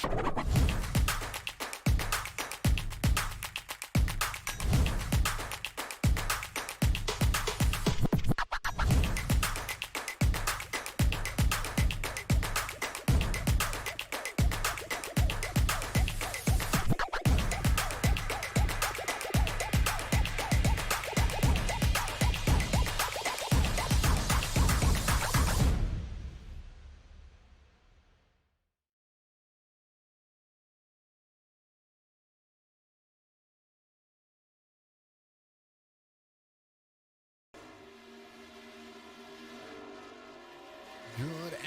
Good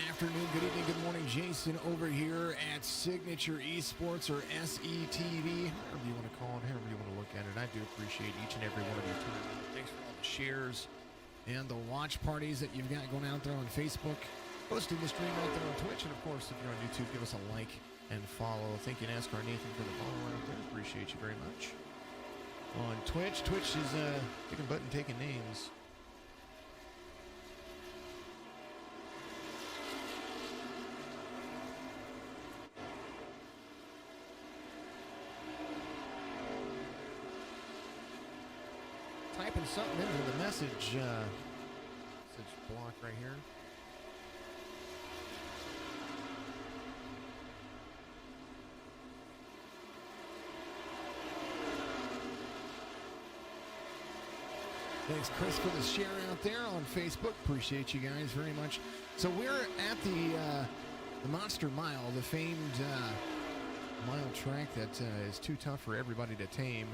afternoon, good evening, good morning. Jason over here at Signature Esports, or SETV, however you want to call it, however you want to look at it. I do appreciate each and every one of you tuning in. Thanks for all the shares and the watch parties that you've got going out there on Facebook, posting the stream out there on Twitch, and of course, if you're on YouTube, give us a like and follow. Thank you, NASCAR Nathan, for the follow out there. Appreciate you very much. On Twitch is taking button, taking names. Typing something into the message block right here. Thanks, Chris, for the share out there on Facebook. Appreciate you guys very much. So we're at the Monster Mile, the famed mile track that is too tough for everybody to tame.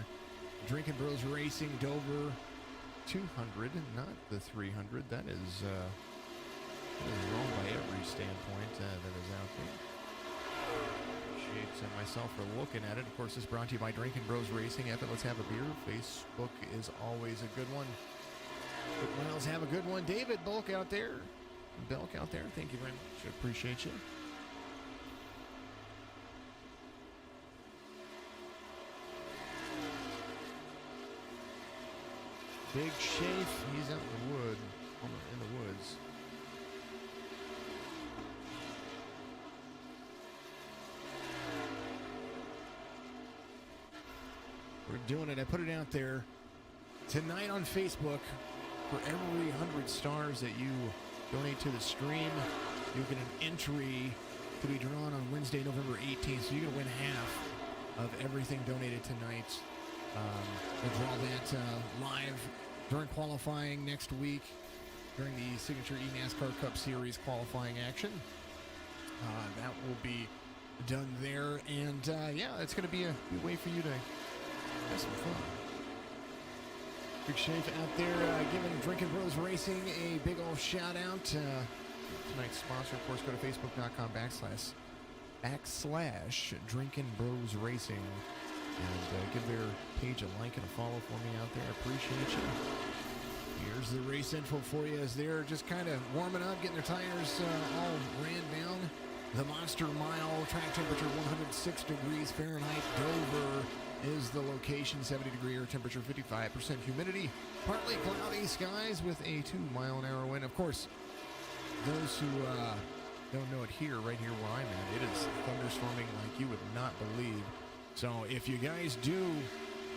Drinkin Bros Racing, Dover 200, not the 300. That is wrong by every standpoint that is out there. Appreciate myself for looking at it. Of course, this is brought to you by Drinkin Bros Racing. F it, let's have a beer. Facebook is always a good one. Good Miles, have a good one. David Bulk out there. Thank you very much. I appreciate you. Big Shafe, he's out in the wood, in the woods. We're doing it. I put it out there tonight on Facebook. For every 100 stars that you donate to the stream, you'll get an entry to be drawn on Wednesday, November 18th. So you're going to win half of everything donated tonight. We'll draw that live during qualifying next week, during the Signature eNASCAR Cup Series qualifying action. That will be done there, and yeah, it's going to be a way for you to have some fun. Big Shafe out there giving Drinkin Bros Racing a big old shout out. Tonight's sponsor, of course, go to facebook.com // Drinkin Bros Racing. And give their page a like and a follow for me out there. I appreciate you. Here's the race info for you as they're just kind of warming up, getting their tires all ran down. The Monster Mile, track temperature 106 degrees Fahrenheit. Dover is the location, 70-degree air temperature, 55% humidity. Partly cloudy skies with a 2-mile-an-hour wind. Of course, those who don't know it right here where I'm at, it is thunderstorming like you would not believe. So if you guys do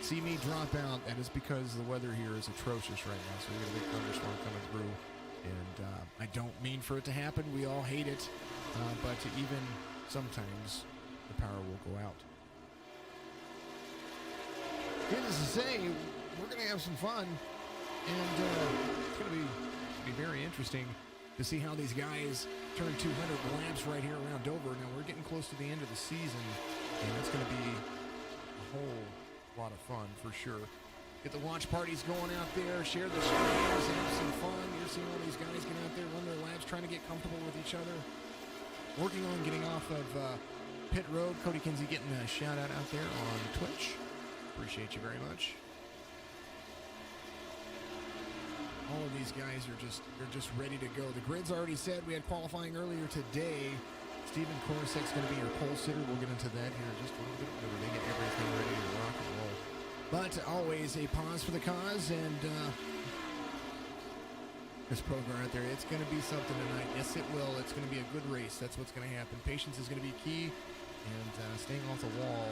see me drop out, that is because the weather here is atrocious right now. So we got a big thunderstorm coming through, and I don't mean for it to happen. We all hate it, but even sometimes the power will go out. Needless to say, we're going to have some fun, and it's going to be very interesting to see how these guys turn 200 laps right here around Dover. Now, we're getting close to the end of the season, and it's going to be a whole lot of fun for sure. Get the watch parties going out there, share the streams, have some fun. You're seeing all these guys get out there, run their laps, trying to get comfortable with each other. Working on getting off of pit road. Cody Kinsey getting a shout out there on Twitch. Appreciate you very much. All of these guys are just ready to go. The grid's already set. We had qualifying earlier today. Steven Korsek's going to be your pole sitter. We'll get into that here in just a little bit whenever they get everything ready to rock and roll. But always a pause for the cause, and this program out there, it's going to be something tonight. Yes, it will. It's going to be a good race. That's what's going to happen. Patience is going to be key. and staying off the wall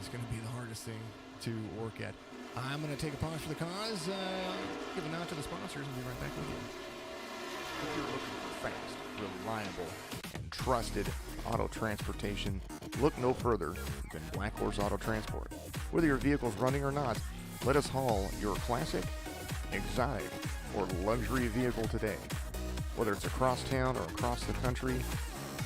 is going to be the hardest thing to work at. I'm going to take a pause for the cause, give a nod to the sponsors, and be right back with you. If you're looking for fast, reliable, and trusted auto transportation, look no further than Black Horse Auto Transport. Whether your vehicle's running or not, let us haul your classic, exotic, or luxury vehicle today. Whether it's across town or across the country,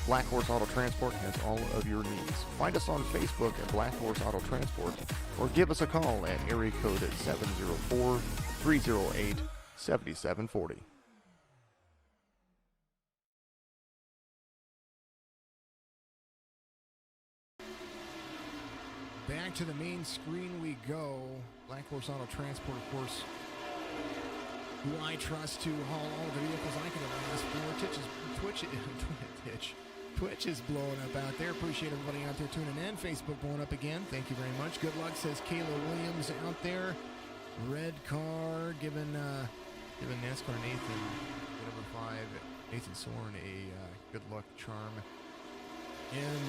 Black Horse Auto Transport has all of your needs. Find us on Facebook at Black Horse Auto Transport or give us a call at area code 704-308-7740. Back to the main screen we go. Black Horse Auto Transport, of course, who I trust to haul all the vehicles I can ever ask for. Twitch is blowing up out there. Appreciate everybody out there tuning in. Facebook blowing up again. Thank you very much. Good luck, says Kayla Williams out there. Red car giving NASCAR Nathan, number 5, Nathan Soren, a good luck charm. And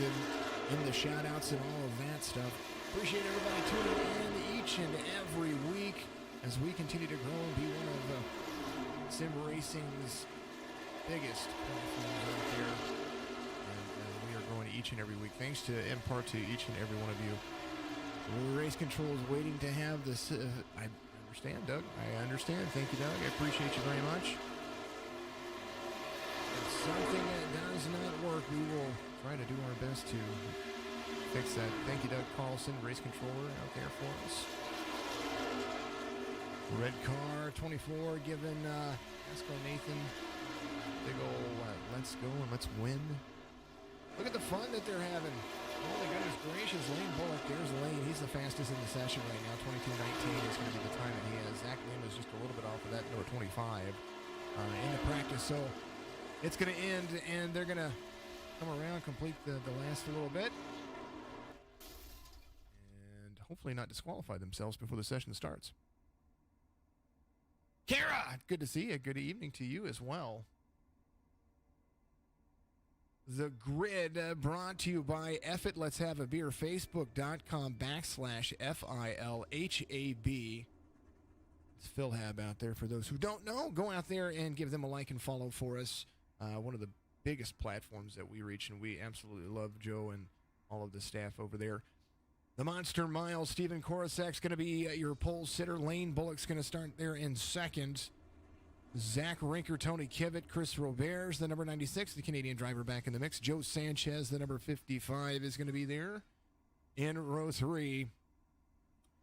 in the shout outs and all of that stuff. Appreciate everybody tuning in each and every week as we continue to grow and be one of sim racing's biggest platforms out there. And we are growing each and every week. Thanks to, in part to each and every one of you. Race Control is waiting to have this. I understand, Doug. I understand. Thank you, Doug. I appreciate you very much. If something that does not work, we will try to do our best to fix that. Thank you, Doug Carlson, race controller out there for us. Red car 24 giving NASCAR Nathan big old let's go and let's win. Look at the fun that they're having. Oh my goodness gracious, Lane Bullock. There's Lane. He's the fastest in the session right now. 22:19 is going to be the time that he has. Zach Lim is just a little bit off of that, number 25 in the practice. So it's going to end, and they're going to come around, complete the last little bit, and hopefully not disqualify themselves before the session starts. Kara, good to see you. Good evening to you as well. The Grid brought to you by F It Let's Have a Beer, Facebook.com/FILHAB. It's Phil Hab out there for those who don't know. Go out there and give them a like and follow for us. One of the biggest platforms that we reach, and we absolutely love Joe and all of the staff over there. The Monster Mile, Stephen Korosak's going to be your pole sitter. Lane Bullock's going to start there in second. Zach Rinker, Tony Kivitt, Chris Robert's the number 96, the Canadian driver back in the mix. Joe Sanchez, the number 55, is going to be there. In row 3,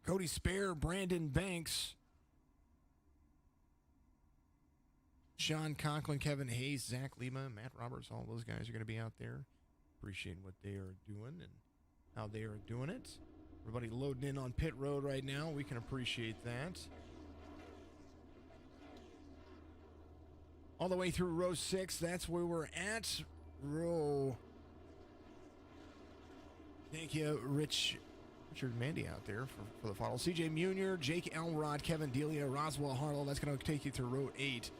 Cody Spare, Brandon Banks, Sean Conklin, Kevin Hayes, Zach Lima, Matt Roberts, all those guys are going to be out there. Appreciate what they are doing and how they are doing it. Everybody loading in on pit road right now. We can appreciate that. All the way through row 6, that's where we're at. Thank you, Richard Mandy out there for the follow. CJ Munier, Jake Elrod, Kevin Delia, Roswell Harlow. That's going to take you through row 8.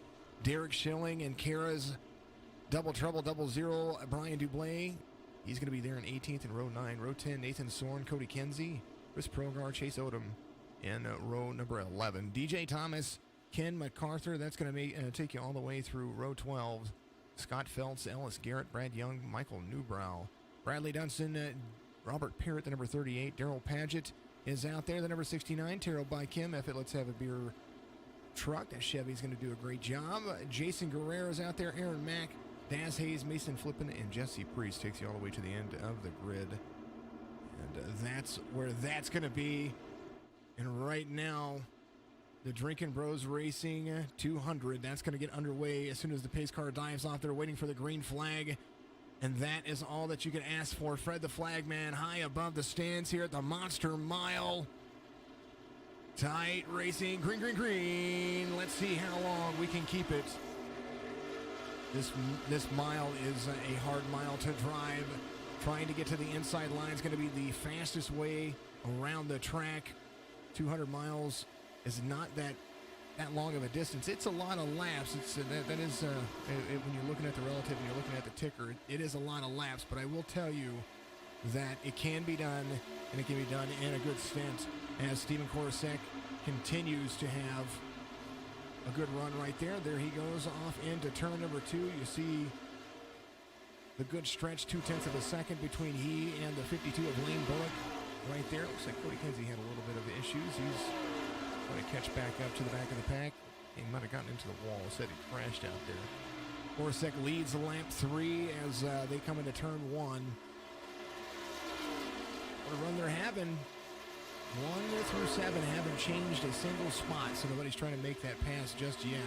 Derek Schilling and Kara's Double Trouble, Double Zero, Brian Dublé. He's going to be there in 18th in row 9. Row 10, Nathan Soren, Cody Kenzie, Chris Progar, Chase Odom in row number 11. DJ Thomas, Ken MacArthur. That's going to take you all the way through row 12. Scott Feltz, Ellis Garrett, Brad Young, Michael Newbrow, Bradley Dunson, Robert Parrott, the number 38. Daryl Paget is out there, the number 69. Terrell by Kim, F It Let's Have a Beer truck. That Chevy's going to do a great job. Jason Guerrero is out there. Aaron Mack, Daz Hayes, Mason Flippin, and Jesse Priest takes you all the way to the end of the grid. And that's where that's going to be. And right now, the Drinkin Bros Racing 200, that's going to get underway as soon as the pace car dives off. They're waiting for the green flag. And that is all that you can ask for. Fred the Flagman high above the stands here at the Monster Mile. Tight racing, green, green, green. Let's see how long we can keep it. This mile is a hard mile to drive. Trying to get to the inside line is going to be the fastest way around the track. 200 miles is not that long of a distance. It's a lot of laps. It's that is when you're looking at the relative and you're looking at the ticker, it is a lot of laps. But I will tell you, that it can be done, and it can be done in a good stint, as Steven Korosek continues to have a good run right there. There he goes off into turn number 2. You see the good stretch, 0.2 of a second between he and the 52 of Lane Bullock right there. Looks like Cody Kinsey had a little bit of issues. He's going to catch back up to the back of the pack. He might have gotten into the wall. Said he crashed out there. Korosek leads lap 3 as they come into turn 1. What a run they're having. 1 through 7 haven't changed a single spot, so nobody's trying to make that pass just yet.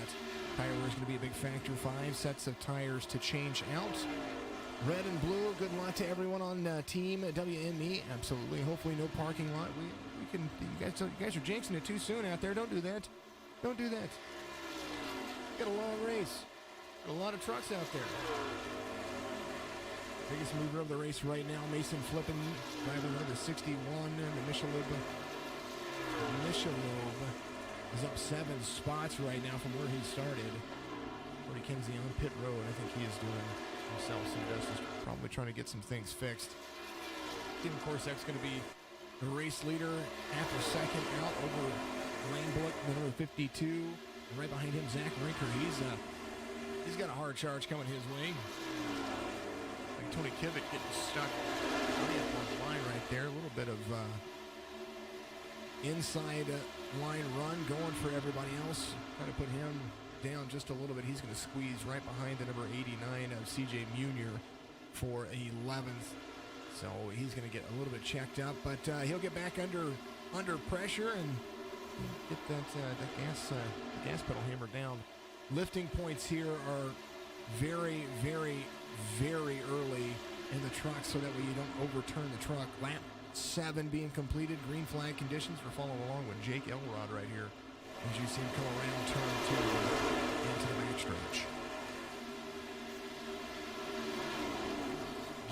Tire wear is going to be a big factor. 5 sets of tires to change out. Red and blue, good luck to everyone on Team WME. Absolutely. Hopefully no parking lot. We can. You guys are jinxing it too soon out there. Don't do that. Don't do that. Got a long race. Got a lot of trucks out there. Biggest mover of the race right now, Mason Flippin, driving number 61, and the Michelob is up 7 spots right now from where he started. Cody Kinsey on pit road. I think he is doing himself some justice, probably trying to get some things fixed. Steven Korsak's going to be the race leader after second out over Lane Bullock, number 52. And right behind him, Zach Rinker. He's got a hard charge coming his way. Like Tony Kivitt getting stuck on the line right there. A little bit of inside line run going for everybody else. Trying to put him down just a little bit. He's going to squeeze right behind the number 89 of CJ Munier for 11th. So he's going to get a little bit checked up, but he'll get back under pressure and get that gas pedal hammered down. Lifting points here are very, very, very early in the truck, so that way you don't overturn the truck. Lap 7 being completed. Green flag conditions. We're following along with Jake Elrod right here as you see him come around turn 2 into the backstretch.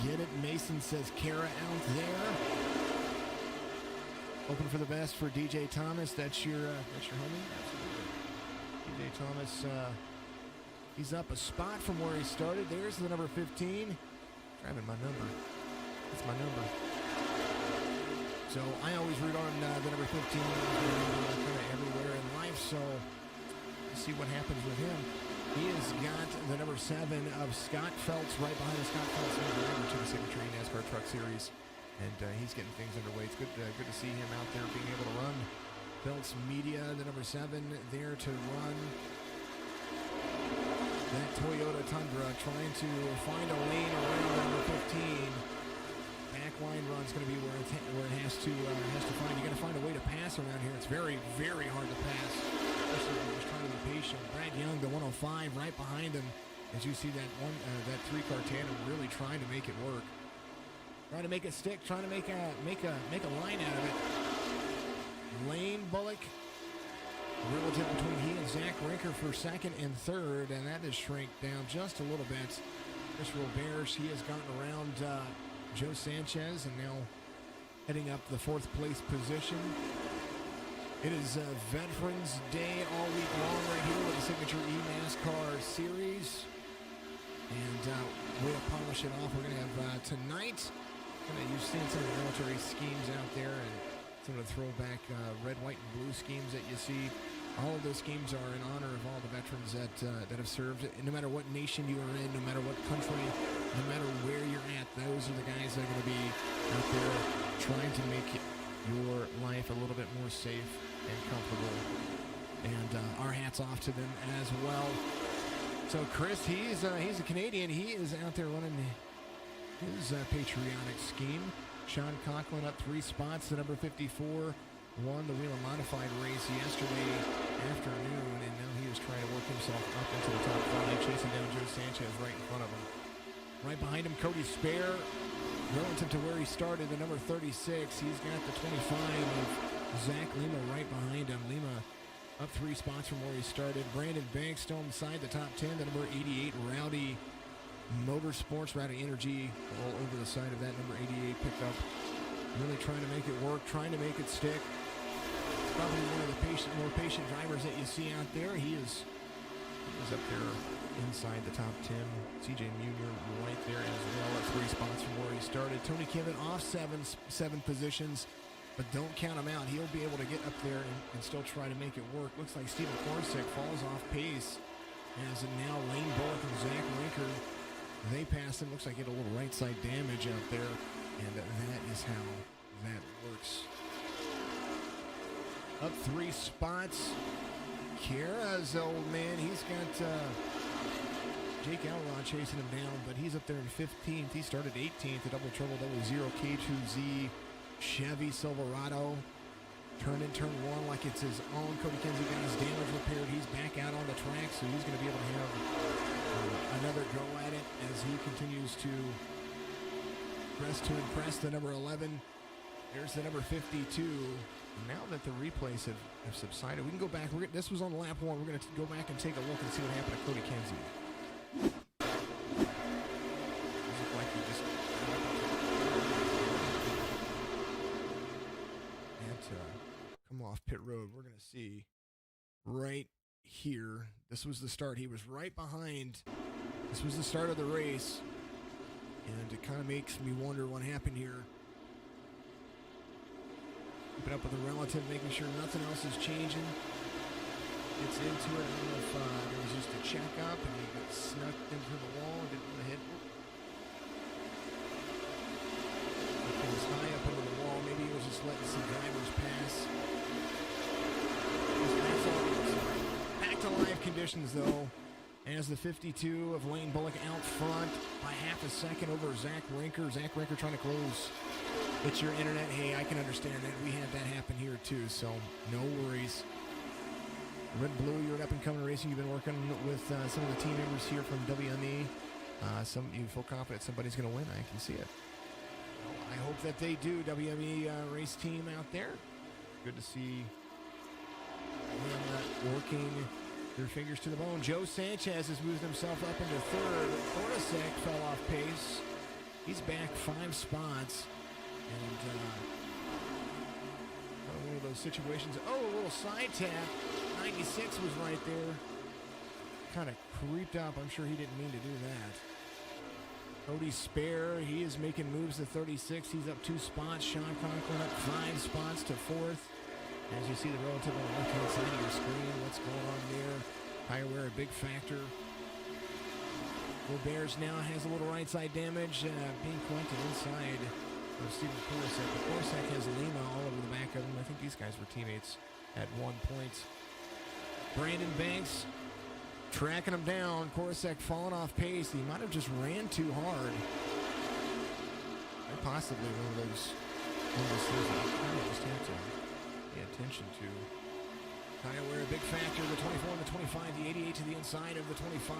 Get it. Mason says Kara out there. Hoping for the best for DJ Thomas. That's your homie? Absolutely. DJ Thomas, he's up a spot from where he started. There's the number 15. Grabbing my number. That's my number. So I always root on the number 15 kind of everywhere in life. So let's see what happens with him. He has got the number 7 of Scott Feltz right behind Scott Feltz, number 8 to the Signature eNASCAR Truck Series. And he's getting things underway. It's good to see him out there being able to run. Feltz Media, the number 7 there to run that Toyota Tundra, trying to find a lane around number 15. Backline run's going to be where it has to find. You got to find a way to pass around here. It's very, very hard to pass, especially if you're just trying to be patient. Brad Young, the 105, right behind him. As you see that 3-car tandem really trying to make it work. Trying to make it stick, trying to make a line out of it. Lane Bullock, relative between he and Zach Rinker for 2nd and 3rd, and that has shrink down just a little bit. Chris Roberge, he has gotten around Joe Sanchez and now heading up the 4th place position. It is Veterans Day all week long right here with the Signature eNASCAR Series. And we'll polish it off. We're going to have tonight. You've seen some of the military schemes out there and some of the throwback red, white, and blue schemes that you see. All of those schemes are in honor of all the veterans that have served. No matter what nation you are in, no matter what country, no matter where you're at, those are the guys that are going to be out there trying to make your life a little bit more safe and comfortable. And our hats off to them as well. So Chris, he's a Canadian. He is out there running his patriotic scheme. Sean Conklin up 3 spots. The number 54 won the Wheeler Modified race yesterday afternoon, and now he is trying to work himself up into the top 5, chasing down Joe Sanchez right in front of him. Right behind him, Cody Spare, relative to where he started, the number 36. He's got the 25 of Zach Lima right behind him. Lima up 3 spots from where he started. Brandon Banks still inside the top 10. The number 88, Rowdy Motorsports, Rowdy Energy, all over the side of that number 88 pickup. Really trying to make it work, trying to make it stick. Probably one of the more patient drivers that you see out there. He is He was up there inside the top 10. CJ Munier right there as well at 3 spots from where he started. Tony Kimmett off seven positions, but don't count him out. He'll be able to get up there and still try to make it work. Looks like Steven Korsek falls off pace as now Lane Bullock and Zach Rinker, they passed him. Looks like he had a little right side damage out there, and that is how that works. Up 3 spots. Kara's old man, he's got Jake Alrod chasing him down, but he's up there in 15th. He started 18th, a double trouble, double zero K2Z Chevy Silverado. Turn in turn 1 like it's his own. Cody Kinsey got his damage repaired. He's back out on the track, so he's going to be able to have another go at it as he continues to press to impress the number 11. There's the number 52. Now that the replays have subsided, we can go back. This was on lap 1. We're going to go back and take a look and see what happened to Cody Kinsey. Like he just had to come off pit road. We're going to see right here. This was the start. He was right behind. This was the start of the race. And it kind of makes me wonder what happened here. Keep it up with the relative, making sure nothing else is changing. Gets into it. I don't know if there was just a checkup and he got snuck into the wall and didn't want to hit. He was high up into the wall. Maybe he was just letting some drivers pass. That's all it was. Back to live conditions, though. As the 52 of Lane Bullock out front by half a second over Zach Rinker. Zach Rinker trying to close. It's your internet. Hey, I can understand that. We had that happen here, too, so no worries. Red and Blue, you're at Up and Coming Racing. You've been working with some of the team members here from WME. You feel confident somebody's going to win. I can see it. Well, I hope that they do. WME race team out there. Good to see them working their fingers to the bone. Joe Sanchez has moved himself up into 3rd. Fortasek fell off pace. He's back 5 spots. And one of those situations. Oh, a little side tap. 96 was right there. Kind of creeped up. I'm sure he didn't mean to do that. Cody Spare, he is making moves to 36. He's up 2 spots. Sean Conklin up 5 spots to 4th. As you see the relative on the left-hand side of your screen, what's going on there? Tire wear a big factor. Bears now has a little right side damage being collected inside of Steven Korsek. But Korsek has Lima all over the back of him. I think these guys were teammates at one point. Brandon Banks tracking him down. Korsek falling off pace. He might have just ran too hard. Or possibly one of those things that you just have to pay attention to. Tire wear a big factor. The 24 and the 25. The 88 to the inside of the 25.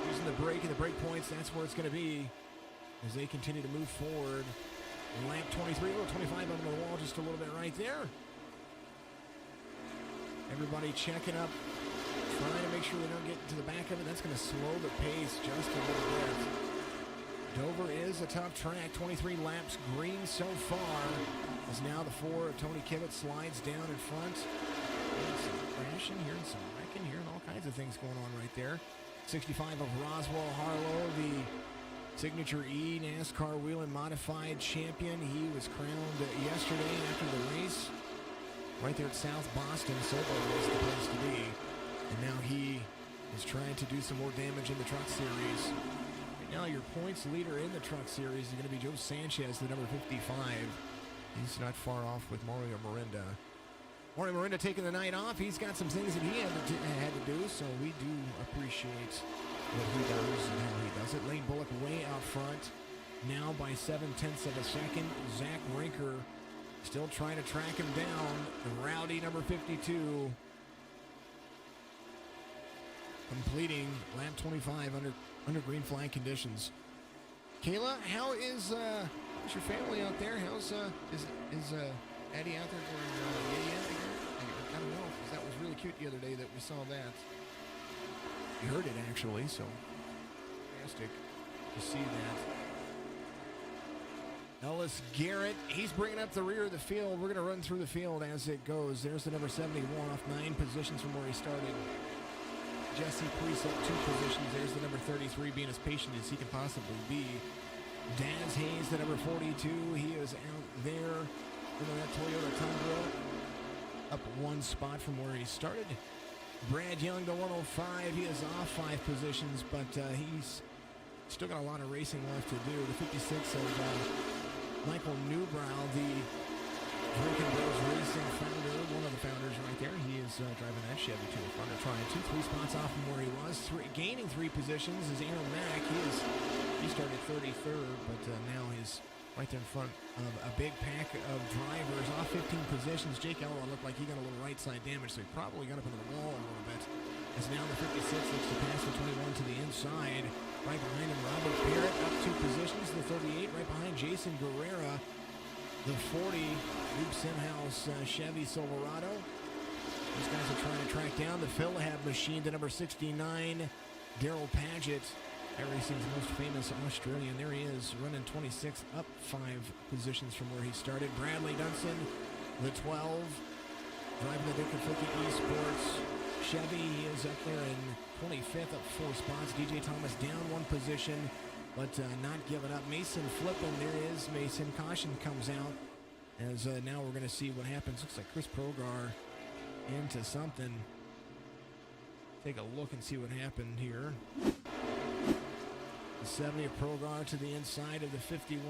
Using the brake and the brake points. That's where it's going to be as they continue to move forward. Lap 23, or 25 under the wall, just a little bit right there. Everybody checking up, trying to make sure they don't get to the back of it. That's going to slow the pace just a little bit. Dover is a tough track. 23 laps green so far. As now the 4 of Tony Kimmett slides down in front. There's some crashing here and some wrecking here and all kinds of things going on right there. 65 of Roswell Harlow, the signature eNASCAR Wheel and Modified champion. He was crowned yesterday after the race. Right there at South Boston. Sobo was the place to be. And now he is trying to do some more damage in the Truck Series. Right now your points leader in the Truck Series is going to be Joe Sanchez, the number 55. He's not far off with Mario Miranda. Mario Miranda taking the night off. He's got some things that he had to do, so we do appreciate what he does and how he does it. Lane Bullock way out front. Now by 7/10 of a second. Zach Rinker still trying to track him down. The rowdy number 52. Completing lap 25 under green flag conditions. Kayla, how is your family out there? How's is Eddie out there for Eddie out there? I don't know, because that was really cute the other day that we saw that. We heard it actually, so fantastic to see that. Ellis Garrett, he's bringing up the rear of the field. We're going to run through the field as it goes. There's the number 71 off 9 positions from where he started. Jesse Priest up 2 positions. There's the number 33 being as patient as he can possibly be. Daz Hayes, the number 42, he is out there. That Toyota Tundra up 1 spot from where he started. Brad Young, the 105, he is off 5 positions, but he's still got a lot of racing left to do. The 56 of Michael Newbrow, the Drinkin Racing founder, one of the founders right there. He is driving that Chevy to the front, trying 3 spots off from where he was. Gaining 3 positions is Aaron Mack. He started 33rd, but now he's right there in front of a big pack of drivers off 15 positions. Jake Elrod looked like he got a little right side damage, so he probably got up into the wall a little bit. As now the 56 looks to pass the 21 to the inside. Right behind him, Robert Barrett up 2 positions. The 38 right behind Jason Guerrera. The 40, Luke Simhouse Chevy Silverado. These guys are trying to track down the Philhab machine, the number 69, Daryl Paget. Racing's most famous Australian. There he is, running 26, up 5 positions from where he started. Bradley Dunson, the 12, driving the Dickenflicky Esports Chevy. He is up there in 25th, up 4 spots. DJ Thomas down 1 position, but not giving up. Mason flipping. There is Mason. Caution comes out as now we're going to see what happens. Looks like Chris Progar into something. Take a look and see what happened here. The 70 of Progar to the inside of the 51.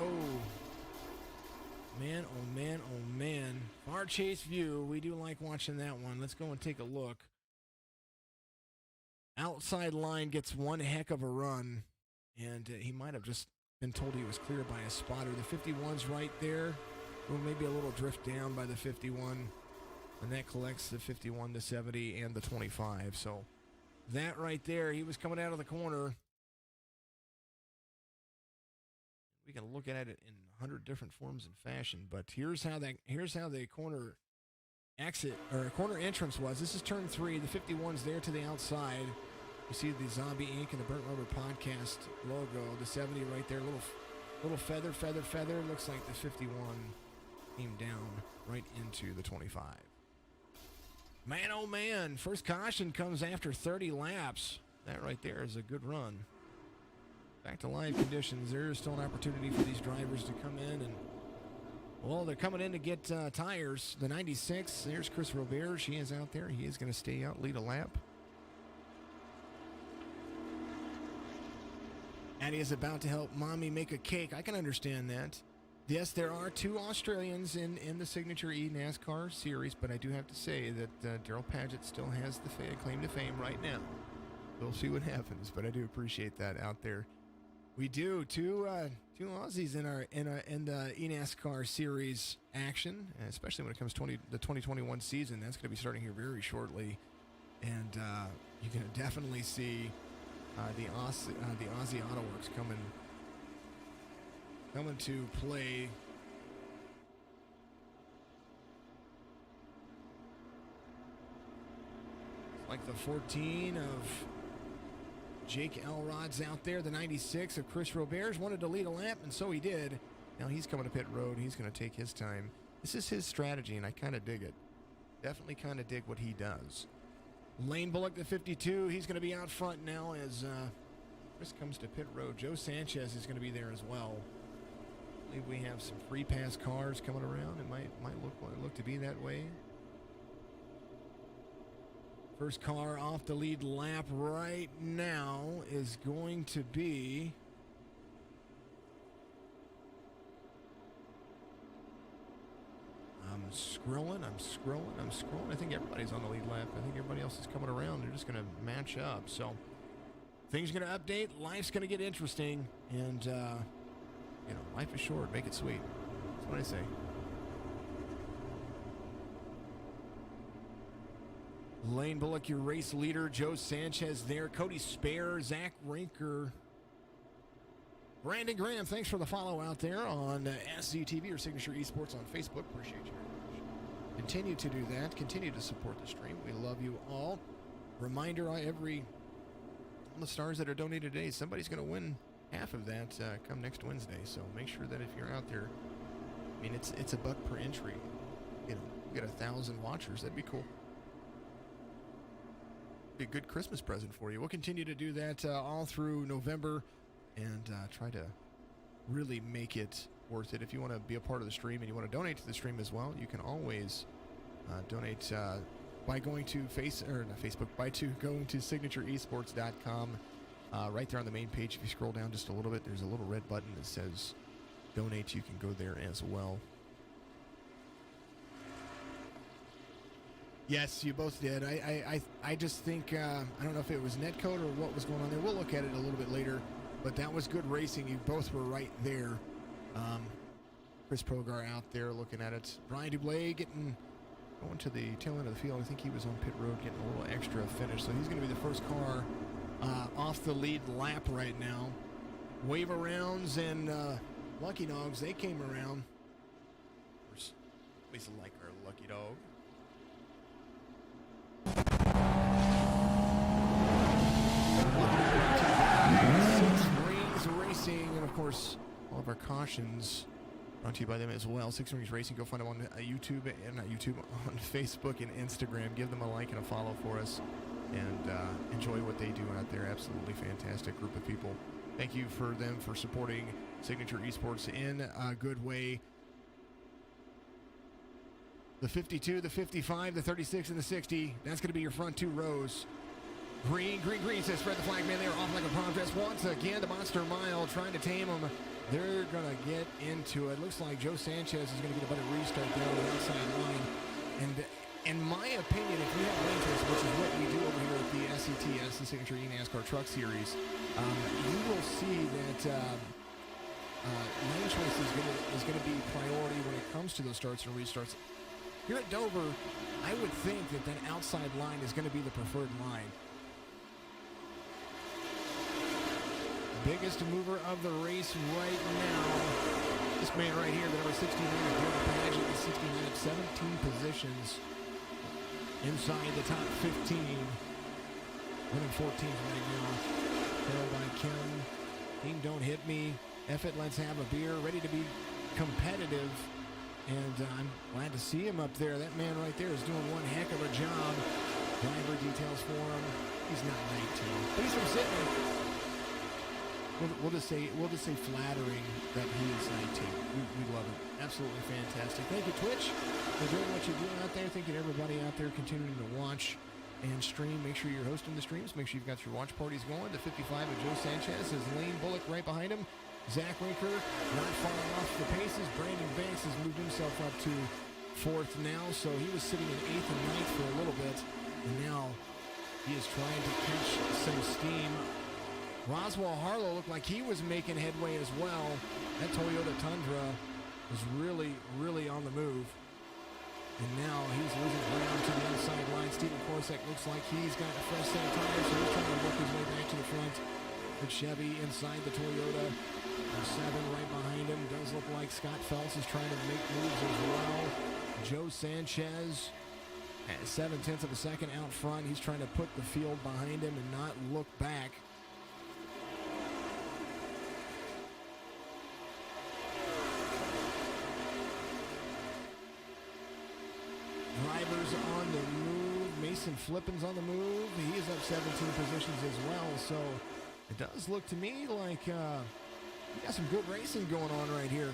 Oh, man, oh, man, oh, man. Far chase view. We do like watching that one. Let's go and take a look. Outside line gets one heck of a run, and he might have just been told he was clear by a spotter. The 51's right there. Well, maybe a little drift down by the 51, and that collects the 51, the 70, and the 25. So that right there, he was coming out of the corner. We can look at it in 100 different forms and fashion, but here's how the corner exit or corner entrance was. This is turn 3. The 51's there to the outside. You see the Zombie Inc. and the Burnt Rubber Podcast logo. The 70 right there, little feather. Looks like the 51 came down right into the 25. Man, oh man, first caution comes after 30 laps. That right there is a good run. Back to live conditions. There is still an opportunity for these drivers to come in and, well, they're coming in to get tires. The 96, there's Chris Robert. She is out there. He is going to stay out, lead a lap. Addie is about to help Mommy make a cake. I can understand that. Yes, there are 2 Australians in the signature eNASCAR series, but I do have to say that Daryl Paget still has the claim to fame right now. We'll see what happens, but I do appreciate that out there. We do two Aussies in the eNASCAR series action, especially when it comes to the 2021 season. That's going to be starting here very shortly, and you can definitely see the Aussie Auto Works coming to play. Like the 14 of Jake Elrod's out there. The 96 of Chris Roberts wanted to lead a lap, and so he did. Now he's coming to pit road. He's going to take his time. This is his strategy, and I kind of dig it. Definitely kind of dig what he does. Lane Bullock, the 52, he's going to be out front now as Chris comes to pit road. Joe Sanchez is going to be there as well. I believe we have some free pass cars coming around. It might look to be that way. First car off the lead lap right now is going to be I'm scrolling. I think everybody's on the lead lap. I think everybody else is coming around. They're just going to match up. So things are going to update. Life's going to get interesting. And, life is short. Make it sweet. That's what I say. Lane Bullock, your race leader. Joe Sanchez there. Cody Spare, Zach Rinker. Brandon Graham, thanks for the follow out there on SCTV or Signature Esports on Facebook. Appreciate you. Continue to do that. Continue to support the stream. We love you all. Reminder, all the stars that are donated today, somebody's going to win half of that come next Wednesday. So make sure that if you're out there, I mean, it's $1 per entry. You get 1,000 watchers. That'd be cool. be a good Christmas present for you. We'll continue to do that all through November and try to really make it worth it. If you want to be a part of the stream and you want to donate to the stream as well, you can always donate by going to going to signatureesports.com. Right there on the main page, if you scroll down just a little bit, there's a little red button that says donate. You can go there as well. Yes, you both did. I just think, I don't know if it was netcode or what was going on there. We'll look at it a little bit later, but that was good racing. You both were right there. Chris Progar out there looking at it. Brian Dublé going to the tail end of the field. I think he was on pit road getting a little extra finish, so he's going to be the first car off the lead lap right now. Wave arounds and Lucky Dogs, they came around. Of course, we like our Lucky Dog. Six Rings Racing, and of course, all of our cautions brought to you by them as well. Six Rings Racing, go find them on YouTube, on Facebook and Instagram. Give them a like and a follow for us, and enjoy what they do out there. Absolutely fantastic group of people. Thank you for them for supporting Signature Esports in a good way. The 52, the 55, the 36, and the 60. That's going to be your front two rows. Green says spread the flag, man. They're off like a prom dress. Once again, the Monster Mile trying to tame them. They're going to get into it. Looks like Joe Sanchez is going to get a better restart there on the outside line. And in my opinion, if you have lane choice, which is what we do over here at the SCTS, the Signature eNASCAR Truck Series, you will see that lane choice is going to be priority when it comes to those starts and restarts. Here at Dover, I would think that outside line is going to be the preferred line. Biggest mover of the race right now. This man right here, the number 69, Gordon Paget, is 69 at 17 positions inside the top 15. Running 14th right now. Carried by Kim. Team Don't Hit Me. F it, let's have a beer. Ready to be competitive. And I'm glad to see him up there. That man right there is doing one heck of a job. Driver details for him. He's not 19, but he's from Sydney. We'll just say flattering that he is 19. We love it. Absolutely fantastic. Thank you, Twitch, for doing what you're doing out there. Thank you to everybody out there continuing to watch and stream. Make sure you're hosting the streams. Make sure you've got your watch parties going. The 55 of Joe Sanchez is Lane Bullock right behind him. Zach Winker not far off the paces. Brandon Banks has moved himself up to fourth now, so he was sitting in eighth and ninth for a little bit, and now he is trying to catch some steam. Roswell Harlow looked like he was making headway as well. That Toyota Tundra was really, really on the move. And now he's losing ground to the inside line. Steven Korsak looks like he's got a fresh set of tires, so he's trying to work his way back to the front. The Chevy inside the Toyota. Seven right behind him. Does look like Scott Phelps is trying to make moves as well. Joe Sanchez at 0.7 of a second out front. He's trying to put the field behind him and not look back. Drivers on the move. Mason Flippin's on the move. He is up 17 positions as well. So it does look to me like we got some good racing going on right here.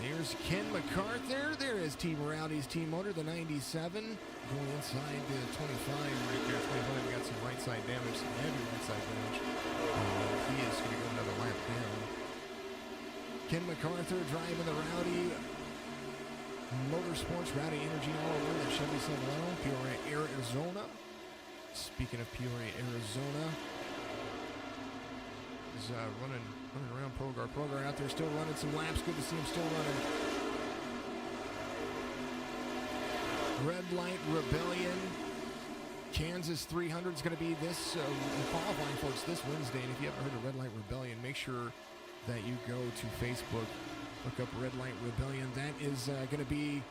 There's Ken MacArthur. There is Team Rowdy's team motor, the 97. Going inside the 25 right there. 25 got some right side damage, some heavy right side damage. He is going to go another lap down. Ken MacArthur driving the Rowdy Motorsports, Rowdy Energy all over that Chevy Silverado, Peoria, Arizona. Speaking of Peoria, Arizona, is running around Progar out there, still running some laps. Good to see him still running. Red Light Rebellion, Kansas 300 is going to be this qualifying for it's this Wednesday. And if you haven't heard of Red Light Rebellion, make sure that you go to Facebook. Look up Red Light Rebellion. That is going to be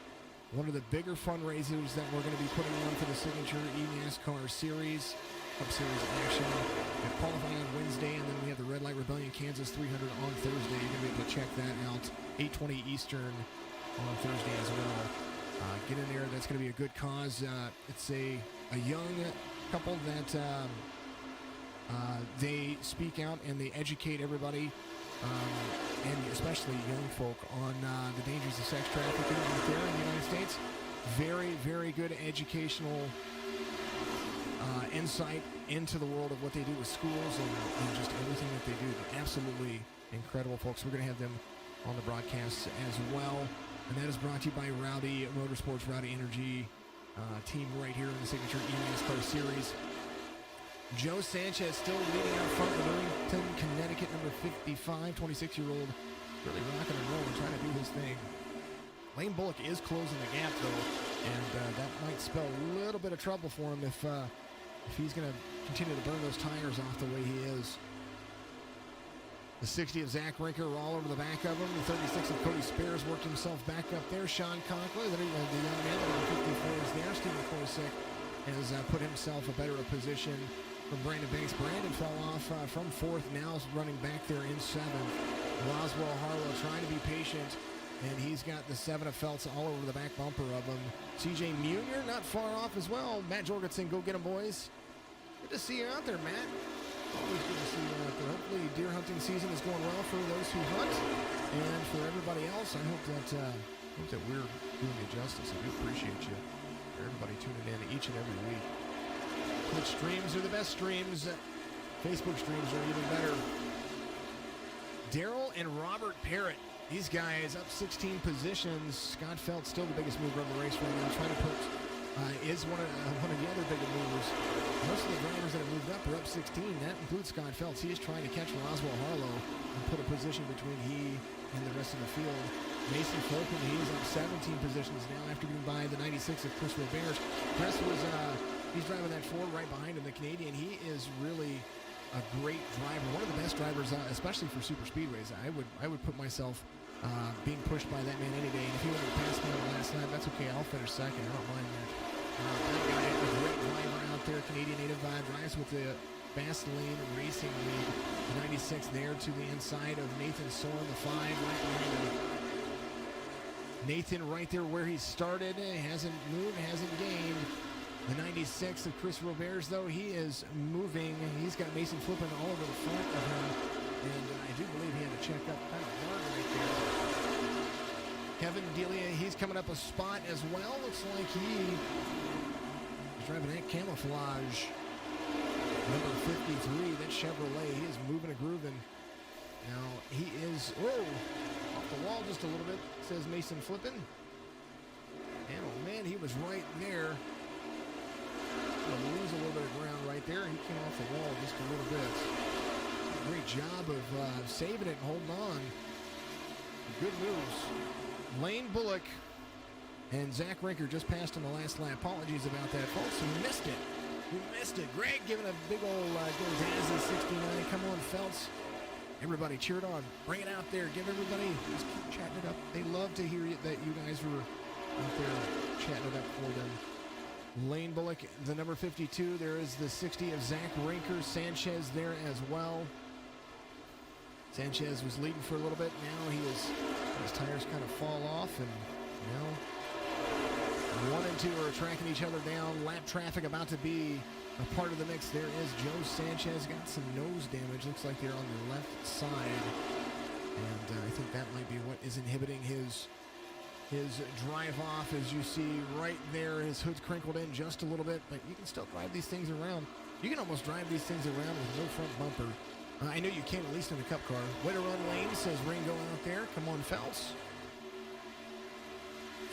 one of the bigger fundraisers that we're going to be putting on for the Signature eNASCAR Series, Cup Series action. We have qualifying on Wednesday, and then we have the Red Light Rebellion Kansas 300 on Thursday. You're going to be able to check that out, 8:20 Eastern on Thursday as well. Get in there. That's going to be a good cause. It's a young couple that they speak out and they educate everybody, and especially young folk, on the dangers of sex trafficking out there in the United States. Very, very good educational insight into the world of what they do with schools and just everything that they do. Absolutely incredible, folks. We're going to have them on the broadcasts as well. And that is brought to you by Rowdy Motorsports, Rowdy Energy team right here in the signature eNASCAR series. Joe Sanchez still leading out front with Arlington, Connecticut, number 55, 26-year-old, really rocking and rolling, trying to do his thing. Lane Bullock is closing the gap, though, and that might spell a little bit of trouble for him if he's going to continue to burn those tires off the way he is. The 60 of Zach Rinker all over the back of him. The 36 of Cody Spears worked himself back up there. Sean Conklin, the young man, number 54 is there. Stephen Korsick has put himself a better position from Brandon Banks. Brandon fell off from fourth, now running back there in seventh. Roswell Harlow trying to be patient, and he's got the 7 of Feltz all over the back bumper of him. CJ Munier not far off as well. Matt Jorgensen, go get him, boys. Good to see you out there, Matt. Always good to see you out there. Hopefully deer hunting season is going well for those who hunt, and for everybody else, I hope that we're doing you justice. I do appreciate you, everybody tuning in each and every week. Twitch streams are the best streams. Facebook streams are even better. Daryl and Robert Parrott, these guys up 16 positions. Scott Feltz still the biggest mover of the race right now. Trying to put is one of the other bigger movers. Most of the drivers that have moved up are up 16. That includes Scott Feltz. He is trying to catch Roswell Harlow and put a position between he and the rest of the field. Mason Fulton, he is up 17 positions now after getting by the 96 of Chris Roberge. Chris was he's driving that Ford right behind him, the Canadian. He is really a great driver, one of the best drivers, especially for super speedways. I would put myself being pushed by that man any day. And if he would have passed me on the last lap, that's okay. I'll finish second. I don't mind that. That guy, a great driver out there, Canadian native, drives with the Vaseline Racing League. The 96 there to the inside of Nathan Soren, the 5 right behind him. Nathan right there where he started, hasn't moved, hasn't gained. The 96 of Chris Roberge, though, he is moving. He's got Mason flipping all over the front of him, and I do believe he had to check up kind of hard right there. Kevin Delia, he's coming up a spot as well. Looks like he's driving that camouflage. Number 53, that Chevrolet, he is moving and grooving. Now, he is, off the wall just a little bit, says Mason flipping. And, oh, man, he was right there. Lose a little bit of ground right there. He came off the wall just a little bit. Great job of saving it and holding on. Good moves. Lane Bullock and Zach Rinker just passed on the last lap. Apologies about that, folks. We missed it. We missed it. Greg giving a big old Gordazzi 69. Come on, Feltz. Everybody cheered on. Bring it out there. Give everybody, just keep chatting it up. They love to hear that you guys were out there chatting it up for them. Lane Bullock, the number 52. There is the 60 of Zach Rinker. Sanchez there as well. Sanchez was leading for a little bit. Now his tires kind of fall off, and now 1 and 2 are tracking each other down. Lap traffic about to be a part of the mix. There is Joe Sanchez. Got some nose damage. Looks like they're on the left side, and I think that might be what is inhibiting his drive off. As you see right there, his hood's crinkled in just a little bit, but you can still drive these things around. You can almost drive these things around with no front bumper. I know you can, at least in a cup car. Way to run, Lane, says Ringo out there. Come on, Feltz.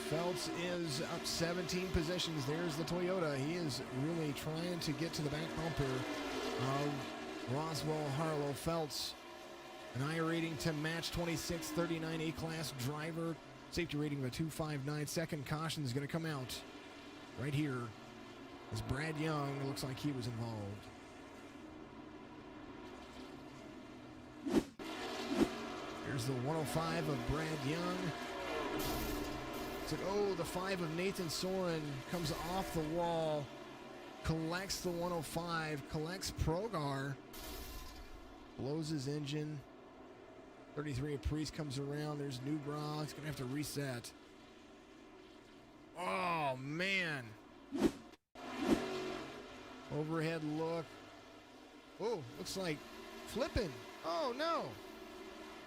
Feltz is up 17 positions. There's the Toyota. He is really trying to get to the back bumper of Roswell Harlow. Feltz, an I rating to match 2639 A-class driver. Safety rating of a 259. Second caution is going to come out right here as Brad Young looks like he was involved. There's the 105 of Brad Young. The 5 of Nathan Soren comes off the wall, collects the 105, collects Progar, blows his engine. 33 of Priest comes around. There's Newbra. It's going to have to reset. Oh, man. Overhead look. Oh, looks like flipping. Oh, no.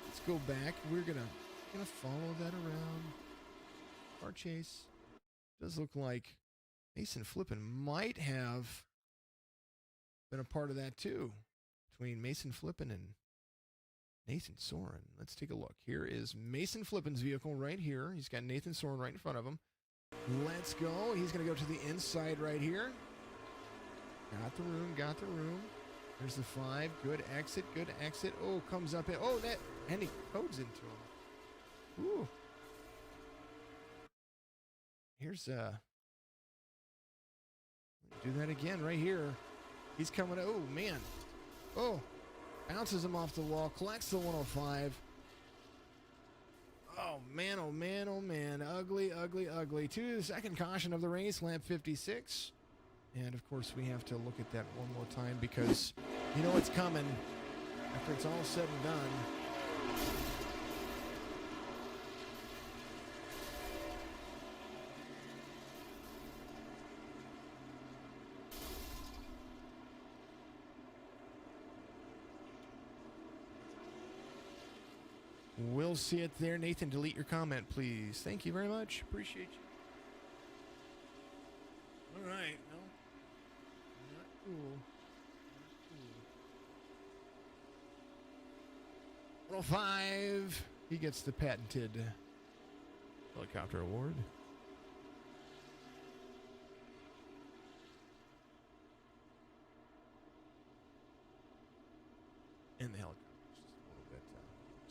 Let's go back. We're gonna follow that around. Car chase. Does look like Mason Flippin might have been a part of that too. Between Mason Flippin and Nathan Soren. Let's take a look. Here is Mason Flippin's vehicle right here. He's got Nathan Soren right in front of him. Let's go. He's going to go to the inside right here. Got the room. There's the 5. Good exit. Oh, comes up in. Oh, that. And he codes into him. Ooh. Here's, do that again right here. He's coming. Oh, man. Oh. Bounces him off the wall. Collects the 105. Oh, man. Ugly. To the second caution of the race, lap 56. And, of course, we have to look at that one more time because you know it's coming after it's all said and done. We'll see it there. Nathan, delete your comment, please. Thank you very much. Appreciate you. All right. No. Not cool. 105. He gets the patented helicopter award. And the helicopter.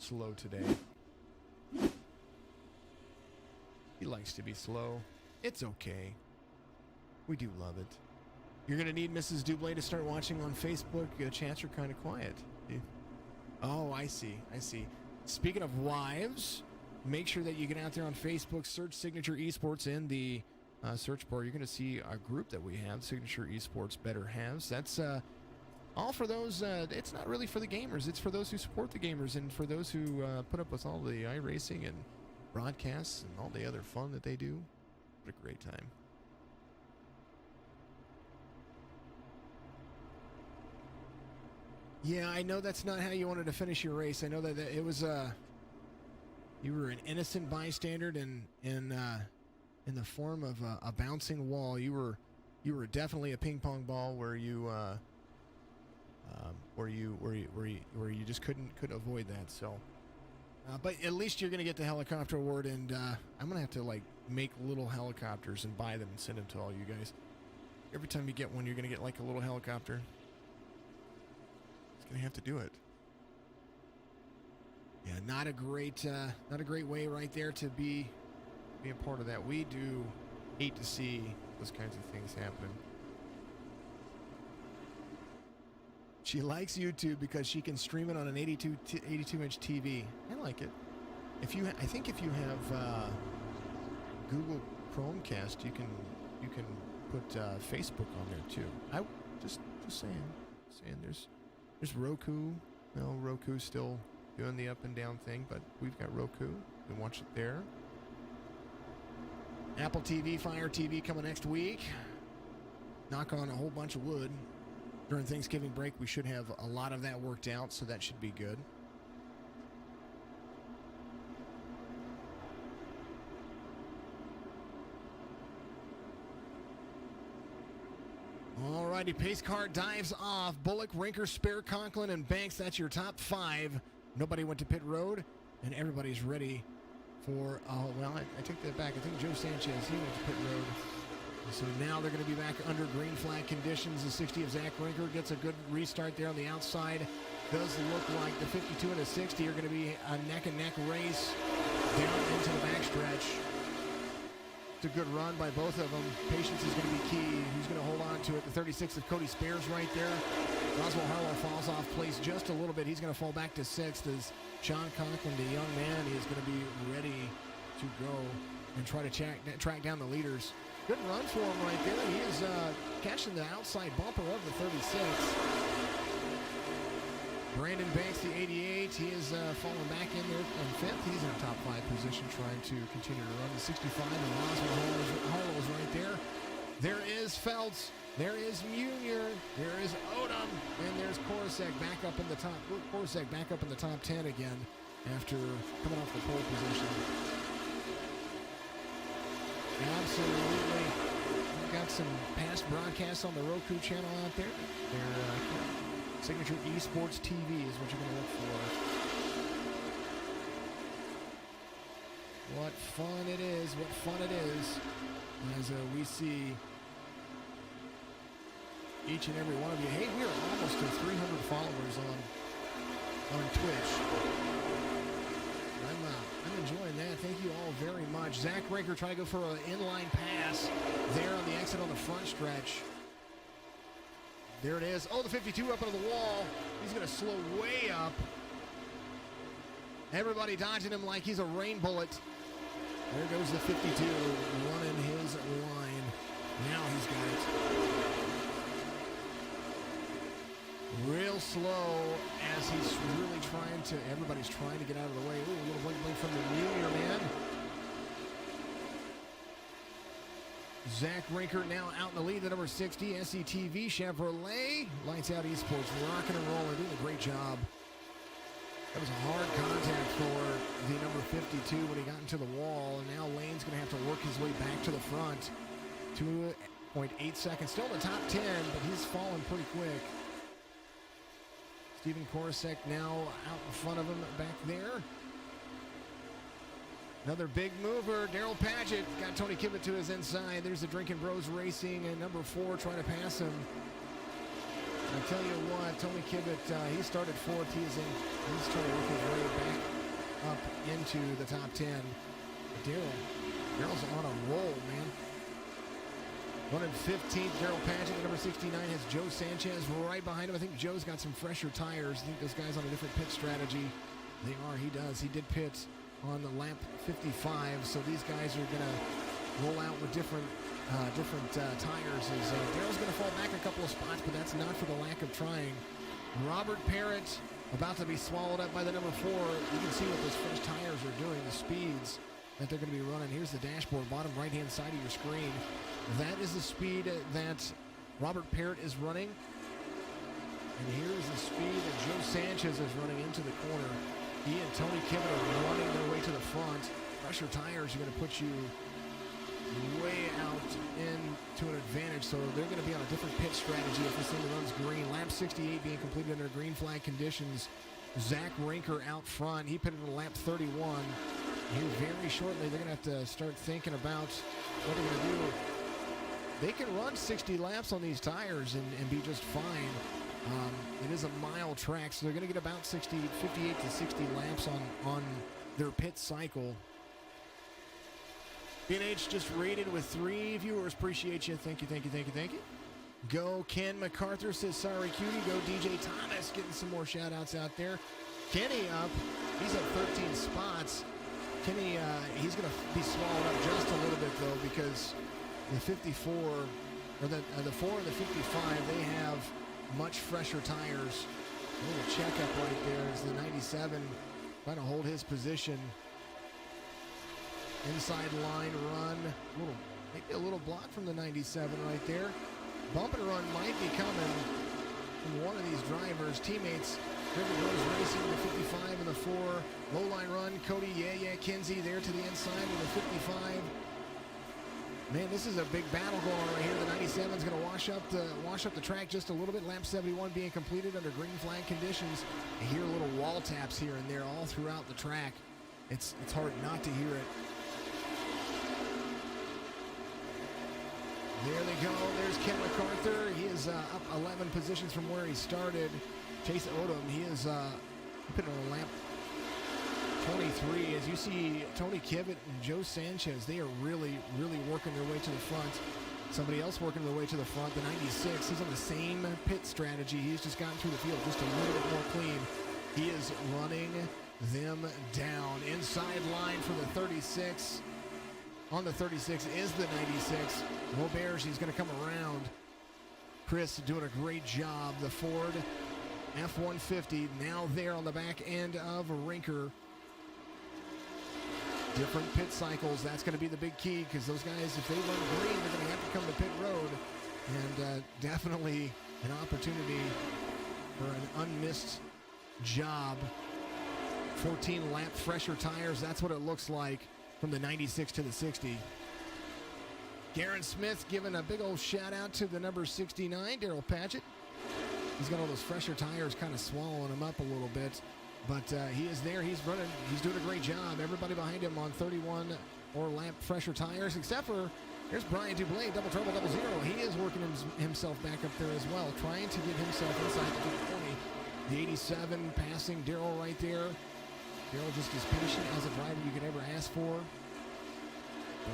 Slow today. He likes to be slow. It's okay. We do love it. You're going to need Mrs. Dublé to start watching on Facebook. Chats are kind of quiet. Oh, I see. Speaking of wives, make sure that you get out there on Facebook, search Signature Esports in the search bar. You're going to see a group that we have, Signature Esports Better Halves. That's all for those, it's not really for the gamers. It's for those who support the gamers and for those who put up with all the iRacing and broadcasts and all the other fun that they do. What a great time. Yeah, I know that's not how you wanted to finish your race. I know that it was, you were an innocent bystander in the form of a bouncing wall. You were definitely a ping pong ball where you just couldn't avoid that. So, but at least you're gonna get the helicopter award, and I'm gonna have to like make little helicopters and buy them and send them to all you guys. Every time you get one, you're gonna get like a little helicopter. It's gonna have to do it. Yeah, not a great way right there to be a part of that. We do hate to see those kinds of things happen. She likes YouTube because she can stream it on an 82-inch TV. I like it. I think if you have Google Chromecast, you can put Facebook on there too. I just saying. There's Roku. No, Roku's still doing the up and down thing, but we've got Roku. You can watch it there. Apple TV, Fire TV coming next week. Knock on a whole bunch of wood. During Thanksgiving break, we should have a lot of that worked out, so that should be good. Alrighty, pace car dives off. Bullock, Rinker, Spare, Conklin, and Banks. That's your top 5. Nobody went to pit road, and everybody's ready for... Oh, well, I take that back. I think Joe Sanchez, he went to pit road. So now they're going to be back under green flag conditions. The 60 of Zach Rinker gets a good restart there on the outside. Does look like the 52 and the 60 are going to be a neck-and-neck race down into the backstretch. It's a good run by both of them. Patience is going to be key. Who's going to hold on to it? The 36 of Cody Spares right there. Oswald Harlow falls off place just a little bit. He's going to fall back to 6th as Sean Conklin, the young man, is going to be ready to go and try to track down the leaders. Good run for him right there. He is catching the outside bumper of the 36. Brandon Banks, the 88, he is falling back in there in 5th. He's in a top 5 position trying to continue to run. The 65, and Oswald Harlow is right there. There is Feltz There is Munier. There is Odom. And there's Korosek back up in the top. Korosek back up in the top 10 again after coming off the pole position. Absolutely. We've got some past broadcasts on the Roku channel out there. Their Signature Esports TV is what you're going to look for. What fun it is. What fun it is as we see each and every one of you. Hey, we are almost to 300 followers on Twitch. I'm enjoying that. Thank you all very much. Zach Raker trying to go for an inline pass there on the exit on the front stretch. There it is. Oh, the 52 up into the wall. He's going to slow way up. Everybody dodging him like he's a rain bullet. There goes the 52 running his line. Now he's got it. Real slow as he's really trying to, everybody's trying to get out of the way. Ooh, a little blink from the Munier man. Zach Rinker now out in the lead, the number 60, SCTV Chevrolet. Lights Out Esports, rocking and rolling, doing a great job. That was a hard contact for the number 52 when he got into the wall, and now Lane's going to have to work his way back to the front. 2.8 seconds, still in the top 10, but he's fallen pretty quick. Steven Korosek now out in front of him back there. Another big mover, Daryl Padgett got Tony Kibbett to his inside. There's the Drinkin Bros Racing, and number 4 trying to pass him. I tell you what, Tony Kibbett, he started fourth. He's trying to work his way back up into the top 10. But Daryl's on a roll, man. Running 15th, Daryl Padgett, number 69, has Joe Sanchez right behind him. I think Joe's got some fresher tires. I think this guy's on a different pit strategy. They are, he does. He did pit on the lap 55, so these guys are going to roll out with different tires. As Daryl's going to fall back a couple of spots, but that's not for the lack of trying. Robert Parrott about to be swallowed up by the number 4. You can see what those fresh tires are doing, the speeds that they're going to be running. Here's the dashboard, bottom right-hand side of your screen. That is the speed that Robert Parrott is running. And here's the speed that Joe Sanchez is running into the corner. He and Tony Kibbett are running their way to the front. Fresher tires are going to put you way out into an advantage, so they're going to be on a different pit strategy if this thing runs green. Lap 68 being completed under green flag conditions. Zach Rinker out front. He pitted in lap 31. Here very shortly, they're going to have to start thinking about what they're going to do. They can run 60 laps on these tires and be just fine. It is a mile track, so they're going to get about 58 to 60 laps on their pit cycle. BNH just rated with 3 viewers. Appreciate you. Thank you. Go Ken MacArthur says, sorry, cutie. Go DJ Thomas getting some more shout-outs out there. Kenny up. He's at 13 spots. Kenny, he's going to be swallowed up just a little bit, though, because the 54, or the 4 and the 55, they have much fresher tires. A little checkup right there as the 97 trying to hold his position. Inside line run, maybe a little block from the 97 right there. Bump and run might be coming from one of these drivers. Teammates, Drinkin Bros Racing, the 55 and the 4. Low line run, Cody Kinsey there to the inside with the 55. Man, this is a big battle going on right here. The 97 is going to wash up the track just a little bit. Lap 71 being completed under green flag conditions. You hear little wall taps here and there all throughout the track. It's hard not to hear it. There they go. There's Ken MacArthur. He is up 11 positions from where he started. Chase Odom, he is put on a lap 23. As you see, Tony Kibbett and Joe Sanchez, they are really, really working their way to the front. Somebody else working their way to the front, the 96. He's on the same pit strategy. He's just gotten through the field just a little bit more clean. He is running them down. Inside line for the 36. On the 36 is the 96. Roberge, he's going to come around. Chris doing a great job. The Ford F-150 now there on the back end of Rinker. Different pit cycles. That's going to be the big key because those guys, if they run green, they're going to have to come to pit road. and definitely an opportunity for an unmissed job. 14 lap fresher tires, that's what it looks like from the 96 to the 60. Garen Smith giving a big old shout out to the number 69, Daryl Patchett. He's got all those fresher tires kind of swallowing him up a little bit, but he is there, he's running, he's doing a great job. Everybody behind him on 31 or lap fresher tires, except for, there's Brian Dublé, double trouble, double zero. He is working himself back up there as well, trying to get himself inside the 20. The 87 passing Daryl right there. Daryl just as patient as a driver you could ever ask for.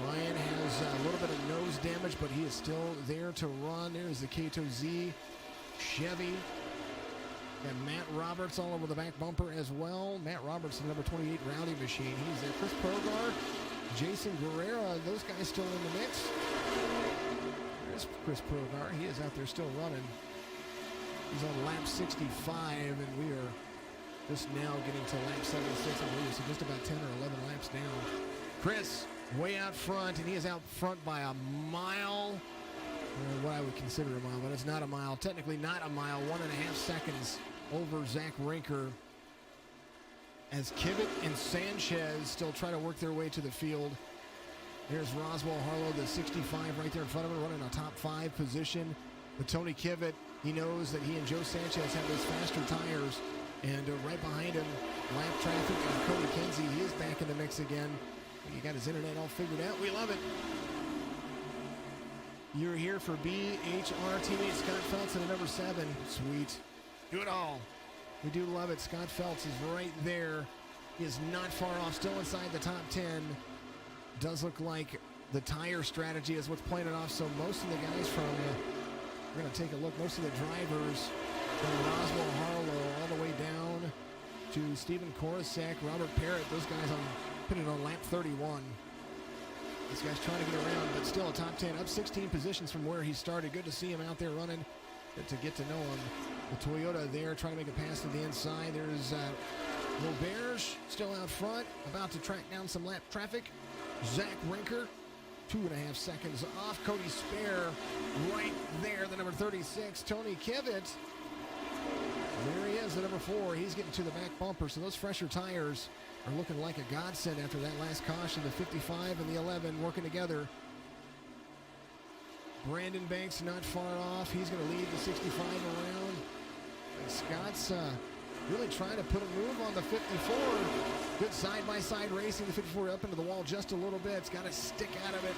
Brian has a little bit of nose damage, but he is still there to run. There's the Kato Z Chevy. Got Matt Roberts all over the back bumper as well. Matt Roberts, the number 28 Rowdy Machine. He's there. Chris Progar, Jason Guerrera, those guys still in the mix. There's Chris Progar. He is out there still running. He's on lap 65, and we are just now getting to lap 76, I believe, so just about 10 or 11 laps down. Chris, way out front, and he is out front by a mile. What I would consider a mile, but it's not a mile. Technically not a mile. 1.5 seconds over Zach Rinker. As Kivett and Sanchez still try to work their way to the field. There's Roswell Harlow, the 65 right there in front of him, running a top 5 position. But Tony Kivett, he knows that he and Joe Sanchez have those faster tires. And right behind him, lap traffic and Cody Kenzie, he is back in the mix again. He got his internet all figured out. We love it. You're here for BHR teammate Scott Phelps at number 7. Sweet. Do it all. We do love it. Scott Phelps is right there. He is not far off, still inside the top 10. Does look like the tire strategy is what's playing it off. So most of the guys from, we're going to take a look, most of the drivers from Roswell Harlow all the way down to Stephen Korosek, Robert Parrott, those guys putting on lap 31. This guy's trying to get around, but still a top 10, up 16 positions from where he started. Good to see him out there running, good to get to know him. The Toyota there trying to make a pass to the inside. There's Roberge still out front, about to track down some lap traffic. Zach Rinker, 2.5 seconds off. Cody Spare right there, the number 36. Tony Kivett, there he is, the number 4. He's getting to the back bumper, so those fresher tires are looking like a godsend after that last caution. The 55 and the 11 working together. Brandon Banks not far off. He's going to lead the 65 around. And Scott's really trying to put a move on the 54. Good side-by-side racing. The 54 up into the wall just a little bit. It's got to stick out of it.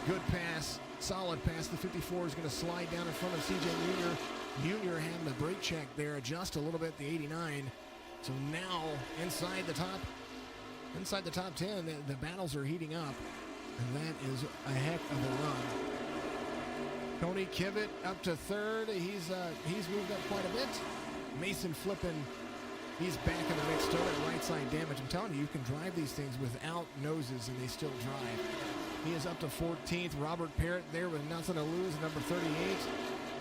Good pass. Solid pass. The 54 is going to slide down in front of CJ Junior. Junior having a brake check there. Adjust a little bit, the 89. So now inside the top 10, the battles are heating up. And that is a heck of a run. Tony Kivett up to 3rd. He's moved up quite a bit. Mason Flippin, he's back in the mix, still at right side damage. I'm telling you can drive these things without noses and they still drive. He is up to 14th. Robert Parrott there with nothing to lose, number 38.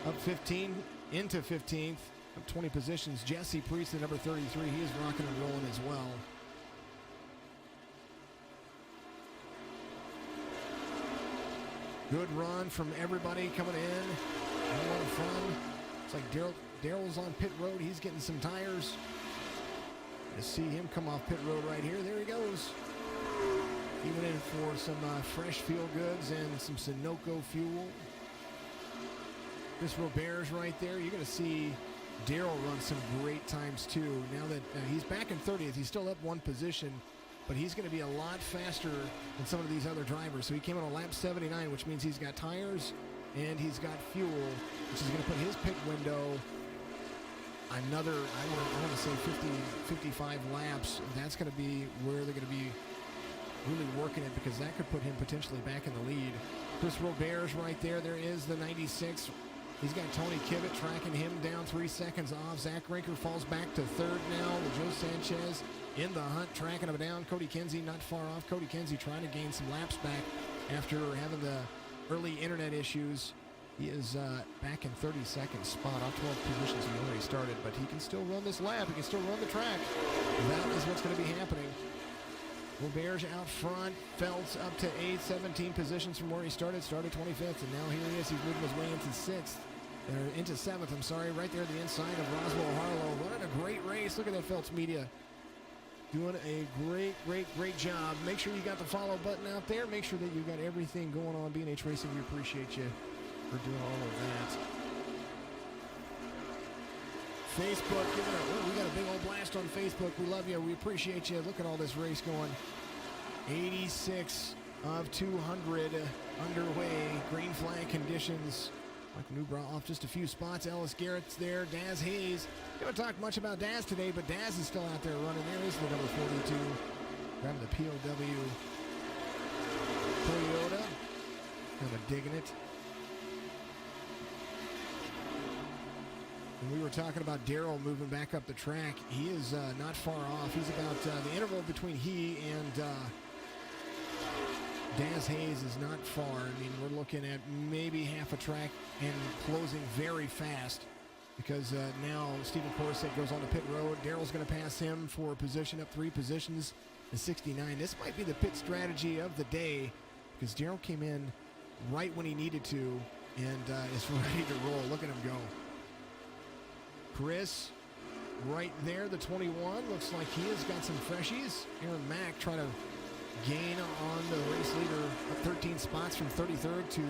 Up 15 into 15th, up 20 positions. Jesse Priest at number 33. He is rocking and rolling as well. Good run from everybody coming in. A lot of fun. It's like Daryl's on pit road. He's getting some tires. You see him come off pit road right here. There he goes. He went in for some fresh fuel goods and some Sunoco fuel. This Roberge right there. You're going to see Daryl run some great times too. Now that he's back in 30th, he's still up 1 position. But he's going to be a lot faster than some of these other drivers. So he came in on lap 79, which means he's got tires and he's got fuel, which is going to put his pit window another, I want to say 55 laps. That's going to be where they're going to be really working it, because that could put him potentially back in the lead. Chris Roberge right there. There is the 96. He's got Tony Kivett tracking him down 3 seconds off. Zach Rinker falls back to 3rd now with Joe Sanchez in the hunt, tracking him down. Cody Kenzie not far off. Cody Kenzie trying to gain some laps back after having the early internet issues. He is back in 32nd spot, off 12 positions he already started, but he can still run this lap. He can still run the track. That is what's going to be happening. Roberge out front. Feltz up to 8th, 17 positions from where he started 25th, and now here he is. He's moving his way into 6th. Into 7th, I'm sorry, right there at the inside of Roswell Harlow. Running a great race. Look at that Feltz Media. Doing a great job. Make sure you got the follow button out there. Make sure that you got everything going on B&H Racing. We appreciate you for doing all of that. Facebook, we got a big old blast on Facebook. We love you. We appreciate you. Look at all this race going. 86 of 200 underway. Green flag conditions. Mike Newbrow off just a few spots. Ellis Garrett's there. Daz Hayes. We haven't talked much about Daz today, but Daz is still out there running. There is the number 42. Grabbing the POW Toyota. Kind of digging it. And we were talking about Darrell moving back up the track. He is not far off. He's about the interval between he and Daz Hayes is not far. I mean, we're looking at maybe half a track and closing very fast because now Stephen Corset goes on to pit road. Darrell's going to pass him for position, up 3 positions to 69. This might be the pit strategy of the day because Darrell came in right when he needed to and is ready to roll. Look at him go. Chris, right there, the 21. Looks like he has got some freshies. Aaron Mack trying to gain on the race leader up 13 spots from 33rd to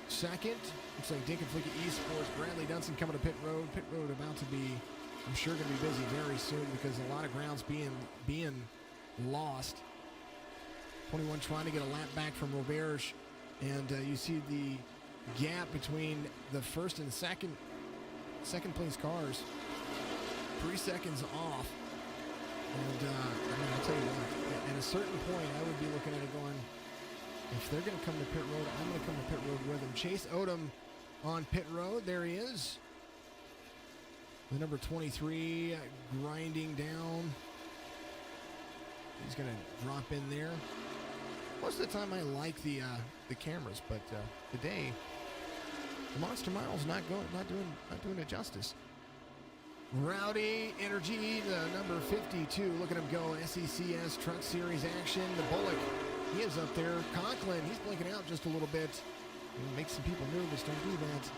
2nd. Looks like Dinkin Flicky Esports. Bradley Dunson coming to pit road. Pit road about to be, I'm sure, going to be busy very soon because a lot of ground's being lost. 21 trying to get a lap back from Roberge. And you see the gap between the first and second place cars. 3 seconds off. And I mean, I'll tell you what, at a certain point, I would be looking at it going, if they're going to come to pit road, I'm going to come to pit road with them. Chase Odom on pit road. There he is. The number 23 grinding down. He's going to drop in there. Most of the time I like the cameras, but today the Monster Mile's not doing it justice. Rowdy Energy, the number 52. Look at him go. SECS Truck Series action. The Bullock, he is up there. Conklin, he's blinking out just a little bit. It'll make some people nervous. Don't do that.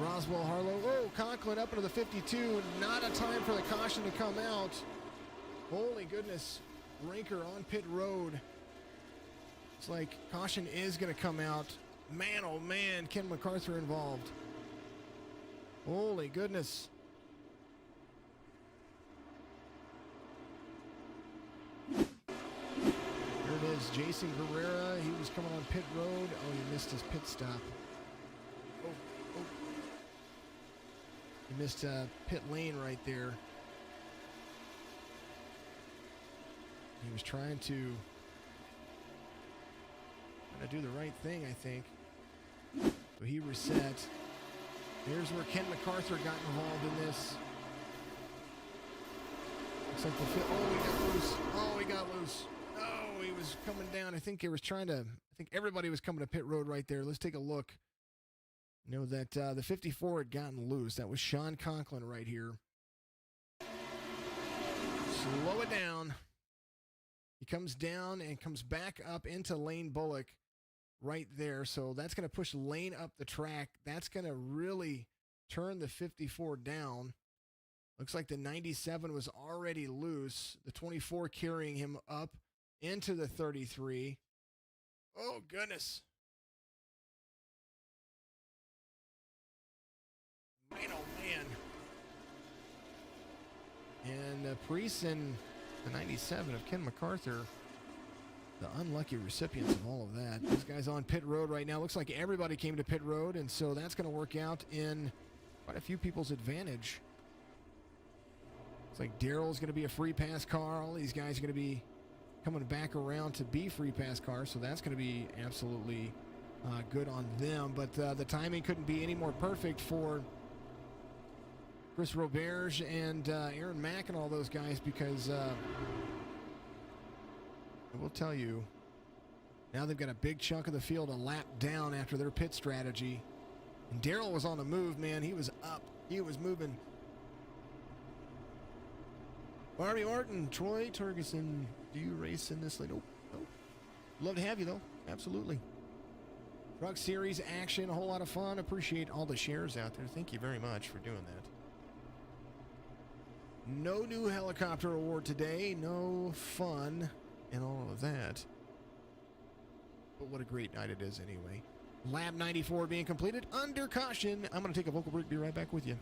Roswell Harlow. Oh, Conklin up into the 52. Not a time for the caution to come out. Holy goodness. Ranker on pit road. It's like caution is going to come out. Man, oh man, Ken MacArthur involved. Holy goodness. There it is, Jason Guerrera. He was coming on pit road. Oh, he missed his pit stop. Oh. He missed pit lane right there. He was trying to do the right thing, I think. So he reset. Here's where Ken MacArthur got involved in this. Looks like the he got loose. Oh, he was coming down. I think everybody was coming to pit road right there. Let's take a look. You know that the 54 had gotten loose. That was Sean Conklin right here. Slow it down. He comes down and comes back up into Lane Bullock right there. So that's going to push Lane up the track. That's going to really turn the 54 down. Looks like the 97 was already loose. The 24 carrying him up into the 33. Oh, goodness. Man, oh, man. And Priest and the 97 of Ken MacArthur, the unlucky recipients of all of that. This guy's on pit road right now. Looks like everybody came to pit road, and so that's going to work out in quite a few people's advantage. Looks like Darrell's going to be a free pass car. All these guys are going to be coming back around to be free pass cars, so that's going to be absolutely good on them. But the timing couldn't be any more perfect for Chris Roberge and Aaron Mack and all those guys because I will tell you, now they've got a big chunk of the field a lap down after their pit strategy. And Darrell was on the move, man. He was up. He was moving. Barbie Martin, Troy Turgeson, do you race in this late? Nope. Love to have you, though. Absolutely. Truck Series action, a whole lot of fun. Appreciate all the shares out there. Thank you very much for doing that. No new helicopter award today. No fun and all of that. But what a great night it is anyway. Lab 94 being completed under caution. I'm going to take a vocal break. Be right back with you.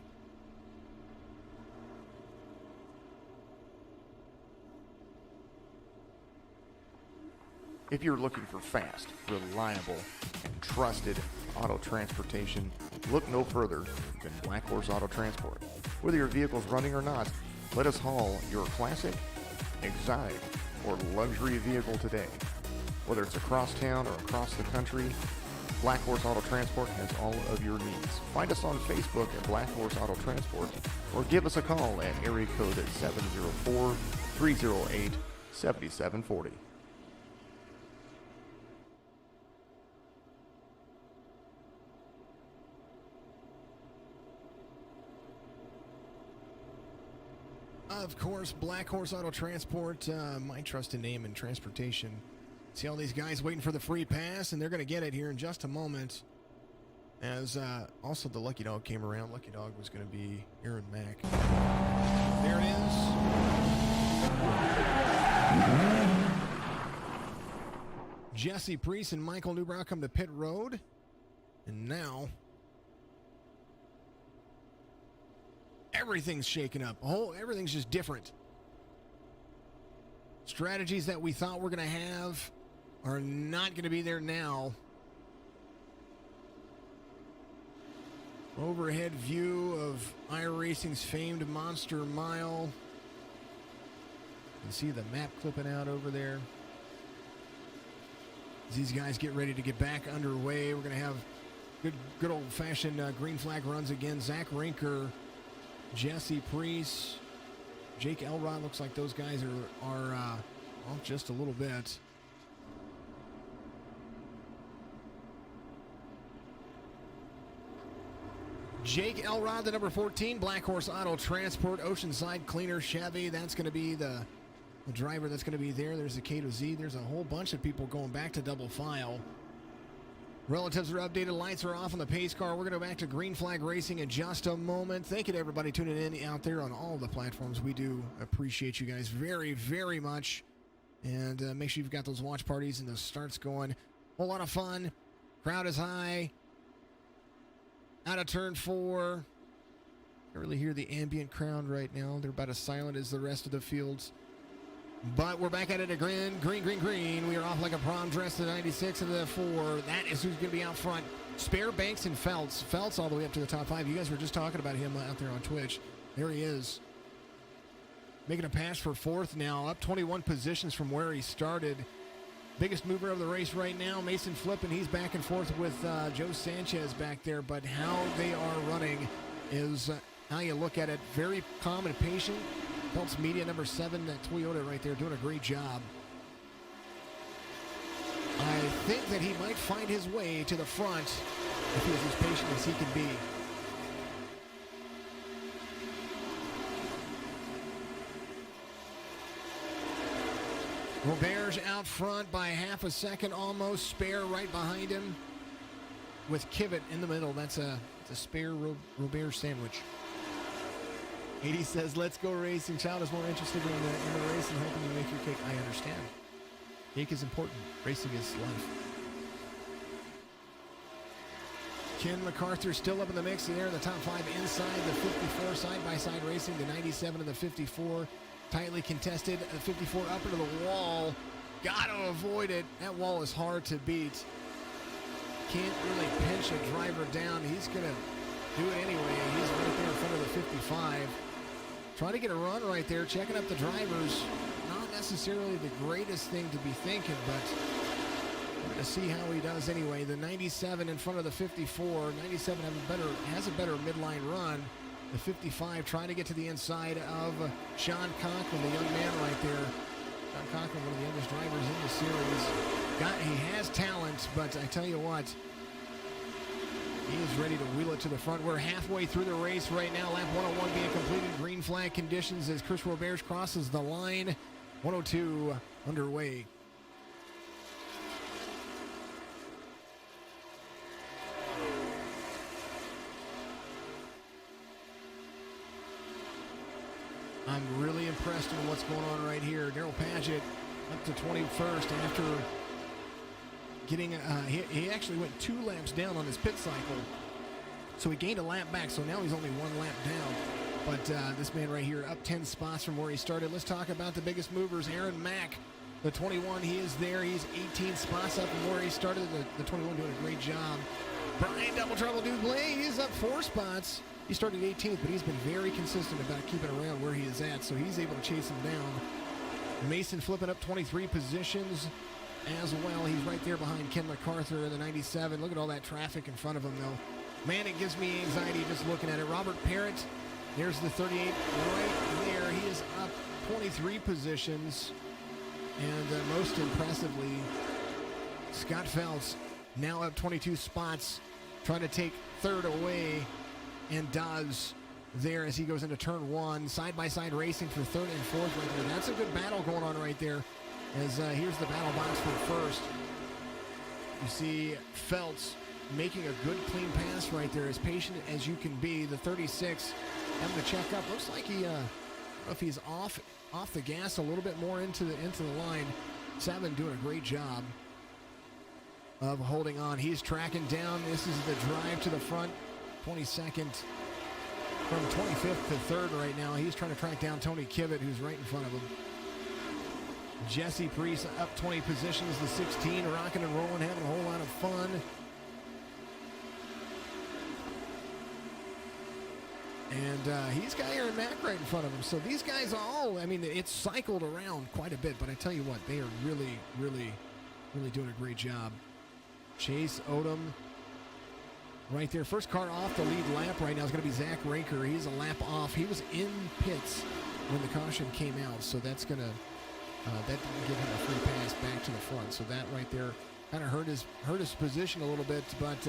If you're looking for fast, reliable, and trusted auto transportation, look no further than Black Horse Auto Transport. Whether your vehicle's running or not, let us haul your classic, exotic, or luxury vehicle today. Whether it's across town or across the country, Black Horse Auto Transport has all of your needs. Find us on Facebook at Black Horse Auto Transport or give us a call at area code 704-308-7740. Of course, Black Horse Auto Transport, my trusted name in transportation. See all these guys waiting for the free pass, and they're going to get it here in just a moment. As also the Lucky Dog came around. Lucky Dog was going to be Aaron Mack. There it is. Jesse Priest and Michael Newbrow come to pit road. And now everything's shaken up. Everything's just different. Strategies that we thought were going to have are not going to be there now. Overhead view of iRacing's famed Monster Mile. You can see the map clipping out over there. As these guys get ready to get back underway, we're going to have good old-fashioned green flag runs again. Zach Rinker, Jesse Priest, Jake Elrod. Looks like those guys are off just a little bit. Jake Elrod, the number 14, Black Horse Auto Transport, Oceanside Cleaner Chevy. That's going to be the driver that's going to be there. There's the K to Z. There's a whole bunch of people going back to double file. Relatives are updated. Lights are off on the pace car. We're going to go back to green flag racing in just a moment. Thank you to everybody tuning in out there on all the platforms. We do appreciate you guys very, very much. And make sure you've got those watch parties and those starts going. Whole lot of fun. Crowd is high. Out of turn 4. Can't really hear the ambient crowd right now. They're about as silent as the rest of the fields. But we're back at it again. Green. We are off like a prom dress to the 96 and the 4. That is who's going to be out front. Spare, Banks, and Feltz. Feltz all the way up to the top 5. You guys were just talking about him out there on Twitch. There he is. Making a pass for 4th now. Up 21 positions from where he started. Biggest mover of the race right now, Mason Flippin. He's back and forth with Joe Sanchez back there. But how they are running is how you look at it. Very calm and patient. Phelps Media, number 7, that Toyota right there, doing a great job. I think that he might find his way to the front if he is as patient as he can be. Robert's out front by half a second almost. Spare right behind him with Kivett in the middle. That's a spare Robert sandwich. 80 says, let's go racing. Child is more interested in the race and helping you make your cake. I understand. Cake is important. Racing is life. Ken MacArthur still up in the mix there. The top 5 inside the 54 side-by-side racing. The 97 and the 54 tightly contested. The 54 up into the wall. Got to avoid it. That wall is hard to beat. Can't really pinch a driver down. He's going to do it anyway. He's right there in front of the 55. Trying to get a run right there, checking up the drivers. Not necessarily the greatest thing to be thinking, but we're going to see how he does anyway. The 97 in front of the 54. 97 has a better midline run. The 55 trying to get to the inside of Sean Conklin, the young man right there. Sean Conklin, one of the youngest drivers in the series. He has talent, but I tell you what, He is ready to wheel it to the front. We're halfway through the race right now. Lap 101 being completed. Green flag conditions as Chris Roberge crosses the line. 102 underway. I'm really impressed with what's going on right here. Darrell Paget up to 21st after getting, he actually went 2 laps down on his pit cycle. So he gained a lap back, so now he's only 1 lap down. But this man right here up 10 spots from where he started. Let's talk about the biggest movers. Aaron Mack, the 21, he is there. He's 18 spots up from where he started. The 21 doing a great job. Brian Double Trouble Dublé, he's up 4 spots. He started 18th, but he's been very consistent about keeping around where he is at, so he's able to chase him down. Mason flipping up 23 positions as well. He's right there behind Ken MacArthur in the 97. Look at all that traffic in front of him, though. Man, it gives me anxiety just looking at it. Robert Parrott, there's the 38 right there. He is up 23 positions. And most impressively, Scott Phelps now up 22 spots, trying to take third away, and does there as he goes into turn 1. Side-by-side racing for third and fourth right there. That's a good battle going on right there. As here's the battle box for first. You see Phelps making a good clean pass right there, as patient as you can be. The 36 having to check up. Looks like he, I don't know if he's off the gas a little bit more into the line. 7 doing a great job of holding on. He's tracking down. This is the drive to the front. 22nd from 25th to 3rd right now. He's trying to track down Tony Kivitt, who's right in front of him. Jesse Priest up 20 positions, the 16, rocking and rolling, having a whole lot of fun. And he's got Aaron Mack right in front of him. So these guys all, I mean, it's cycled around quite a bit, but I tell you what, they are really, really, really doing a great job. Chase Odom right there. First car off the lead lap right now is going to be Zach Raker. He's a lap off. He was in pits when the caution came out, so that's going to that didn't give him a free pass back to the front. So that right there kind of hurt his position a little bit, but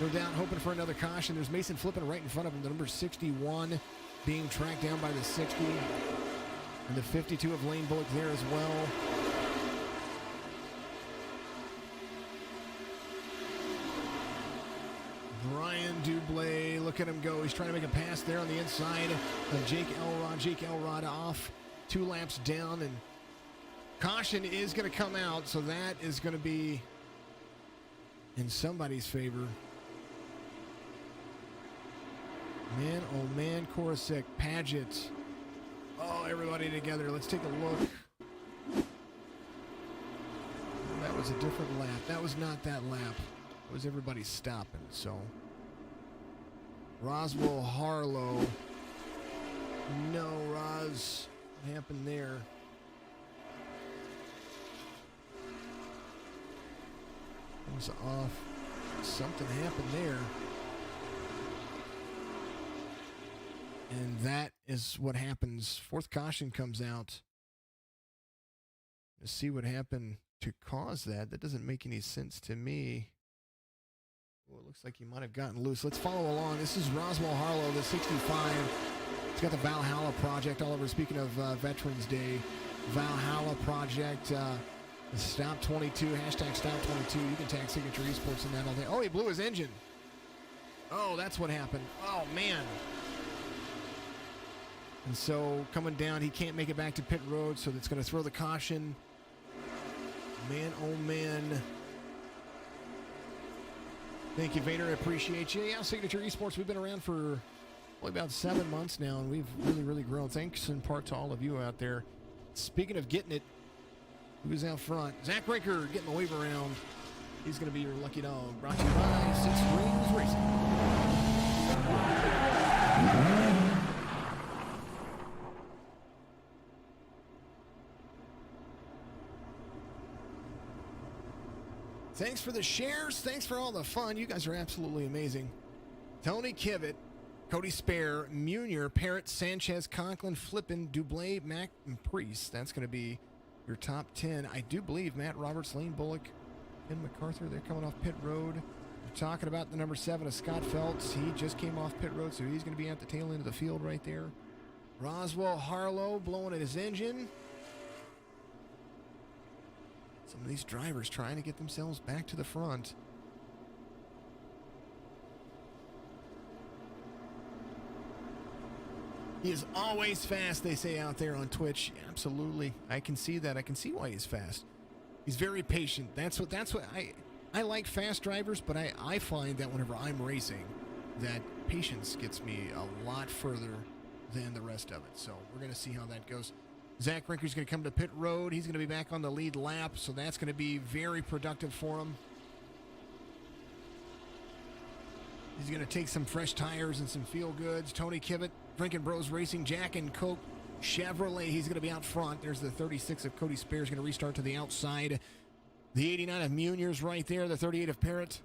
no doubt hoping for another caution. There's Mason flipping right in front of him. The number 61 being tracked down by the 60, and the 52 of Lane Bullock there as well. Brian Dublé, look at him go. He's trying to make a pass there on the inside of Jake Elrod. Jake Elrod off 2 laps down, and caution is going to come out, so that is going to be in somebody's favor. Man, oh man, Korosek, Paget. Oh, everybody together. Let's take a look. That was a different lap. That was not that lap. It was everybody stopping, so. Roswell Harlow. No, Roz. What happened there? It was off. Something happened there. And that is what happens. 4th caution comes out. Let's see what happened to cause that. That doesn't make any sense to me. Well, it looks like he might have gotten loose. Let's follow along. This is Roswell Harlow, the 65. He's got the Valhalla Project. Oliver, speaking of Veterans Day, Valhalla Project, Stop 22, hashtag Stop 22. You can tag Signature Esports in that all day. Oh, he blew his engine. Oh, that's what happened. Oh, man. And so coming down, he can't make it back to pit road, so that's going to throw the caution. Man, oh, man. Thank you, Vader. I appreciate you. Yeah, Signature Esports, we've been around for only about 7 months now, and we've really, really grown. Thanks in part to all of you out there. Speaking of getting it, who's out front? Zach Raker getting the wave around. He's going to be your lucky dog. Brought to you by Six Rings Racing. Thanks for the shares. Thanks for all the fun. You guys are absolutely amazing. Tony Kivitt, Cody Spare, Munier, Parrott, Sanchez, Conklin, Flippin, Dublé, Mack, and Priest. That's going to be your top 10. I do believe Matt Roberts, Lane Bullock, and MacArthur, they're coming off pit road. talking about the number 7 of Scott Phelps. He just came off pit road, so he's going to be at the tail end of the field right there. Roswell Harlow blowing at his engine. Some of these drivers trying to get themselves back to the front. He is always fast, they say out there on Twitch. Absolutely. I can see that. I can see why he's fast. He's very patient. That's what I like fast drivers, but I find that whenever I'm racing, that patience gets me a lot further than the rest of it. So we're going to see how that goes. Zach Rinker's going to come to pit road. He's going to be back on the lead lap, so that's going to be very productive for him. He's going to take some fresh tires and some feel goods. Tony Kibbett, Drinkin Bros Racing, Jack and Coke Chevrolet. He's going to be out front. There's the 36 of Cody Spears going to restart to the outside. The 89 of Muniers right there. The 38 of Parrott.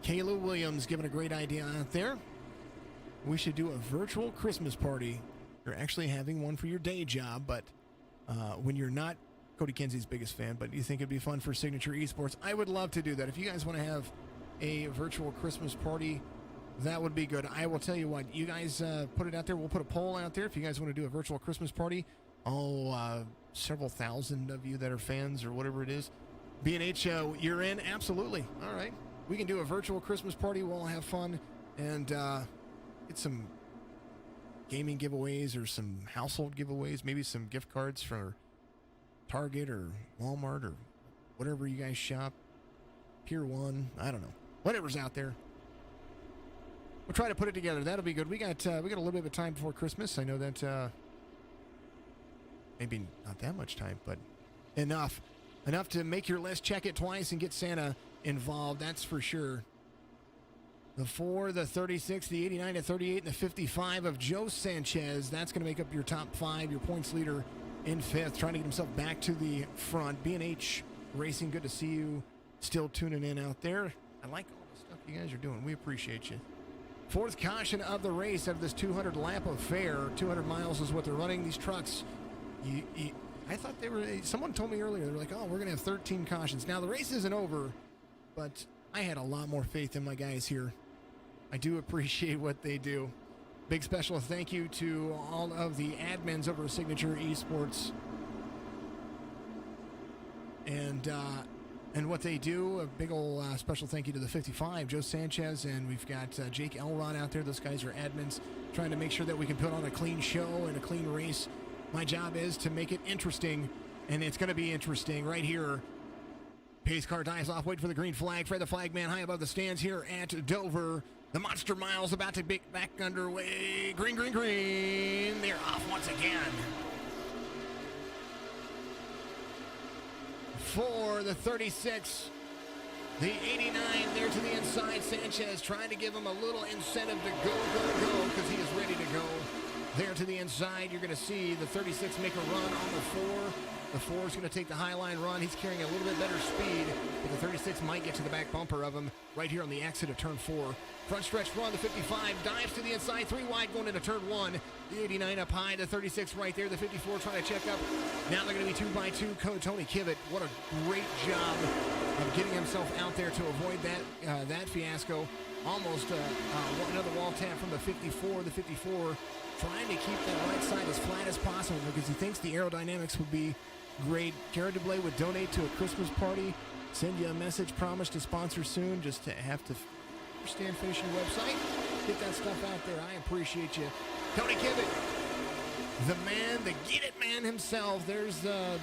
Kayla Williams giving a great idea out there. We should do a virtual Christmas party. You're actually having one for your day job, but when you're not Cody Kinsey's biggest fan, but you think it'd be fun for Signature Esports, I would love to do that. If you guys want to have a virtual Christmas party, that would be good. I will tell you what, you guys put it out there. We'll put a poll out there if you guys want to do a virtual Christmas party. Several thousand of you that are fans or whatever it is. B&H, you're in? Absolutely. All right. We can do a virtual Christmas party. We'll all have fun and get some gaming giveaways or some household giveaways, maybe some gift cards for Target or Walmart or whatever you guys shop. Pier 1, I don't know. Whatever's out there. We'll try to put it together. That'll be good. We got a little bit of time before Christmas. I know that maybe not that much time, but enough to make your list, check it twice, and get Santa involved. That's for sure. The 4, the 36, the 89, the 38, and the 55 of Joe Sanchez. That's going to make up your top 5. Your points leader in 5th, trying to get himself back to the front. B&H Racing, good to see you still tuning in out there. I like all the stuff you guys are doing. We appreciate you. 4th caution of the race out of this 200 lap affair. 200 miles is what they're running. These trucks, I thought they were, someone told me earlier, they were like, oh, we're going to have 13 cautions. Now, the race isn't over, but I had a lot more faith in my guys here. I do appreciate what they do. Big special thank you to all of the admins over at Signature Esports and what they do. A big old special thank you to the 55, Joe Sanchez, and we've got Jake Elrod out there. Those guys are admins trying to make sure that we can put on a clean show and a clean race. My job is to make it interesting, and it's going to be interesting right here. Pace car dives off, wait for the green flag. Fred the flag man high above the stands here at Dover. The Monster Miles about to be back underway. Green, green, green. They're off once again. For the 36, the 89 there to the inside. Sanchez trying to give him a little incentive to go, because he is ready to go. There to the inside, you're going to see the 36 make a run on the 4. The 4 is going to take the high line run. He's carrying a little bit better speed, but the 36 might get to the back bumper of him right here on the exit of turn 4. Front stretch run, the 55 dives to the inside, 3 wide going into turn 1. The 89 up high, the 36 right there, the 54 trying to check up. Now they're going to be 2 by 2. Tony Kibbett, what a great job of getting himself out there to avoid that fiasco. Almost another wall tap from the 54. The 54 trying to keep that right side as flat as possible because he thinks the aerodynamics would be great. Jared DeBlay would donate to a Christmas party. Send you a message, promise to sponsor soon. Just to have to understand, finish your website. Get that stuff out there. I appreciate you. Tony Kibbett, the man, the get it man himself. There's the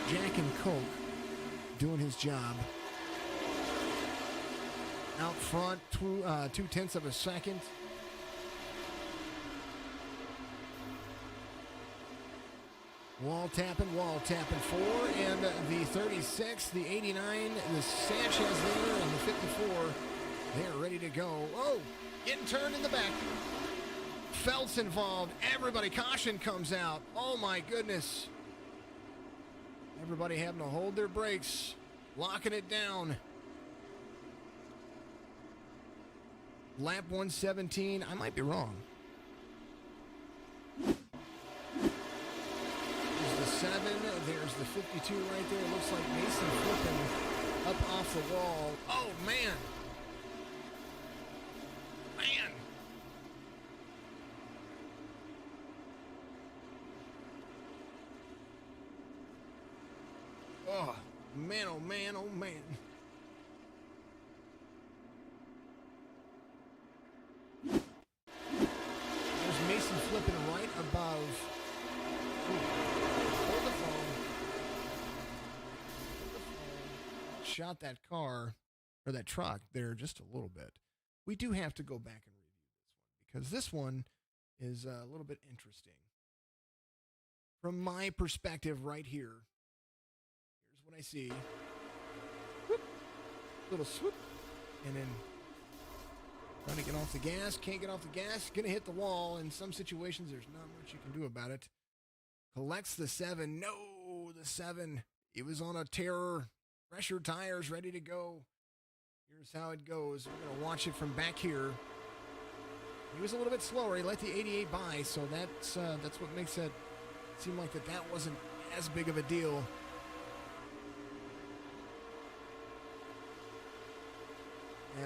Jack and Coke doing his job. Out front, 2/10 of a second. Wall tapping 4, and the 36, the 89, the Sanchez there, and the 54, they're ready to go. Oh, getting turned in the back. Felt's involved. Everybody, caution comes out. Oh my goodness. Everybody having to hold their brakes, locking it down. Lap 117, I might be wrong. There's the 7, there's the 52 right there. Looks like Mason flipping up off the wall. Oh, man. Man. Oh, man, oh, man, oh, man. There's Mason flipping right above. Hold the phone. Shot that car, or that truck there just a little bit. We do have to go back and review this one, because this one is a little bit interesting. From my perspective right here, here's what I see. Whoop. Little swoop. And then trying to get off the gas. Can't get off the gas. Going to hit the wall. In some situations, there's not much you can do about it. Collects the 7. No, the 7. It was on a terror. Pressure tires ready to go. Here's how it goes. We're going to watch it from back here. He was a little bit slower. He let the 88 by, so that's what makes it seem like that wasn't as big of a deal.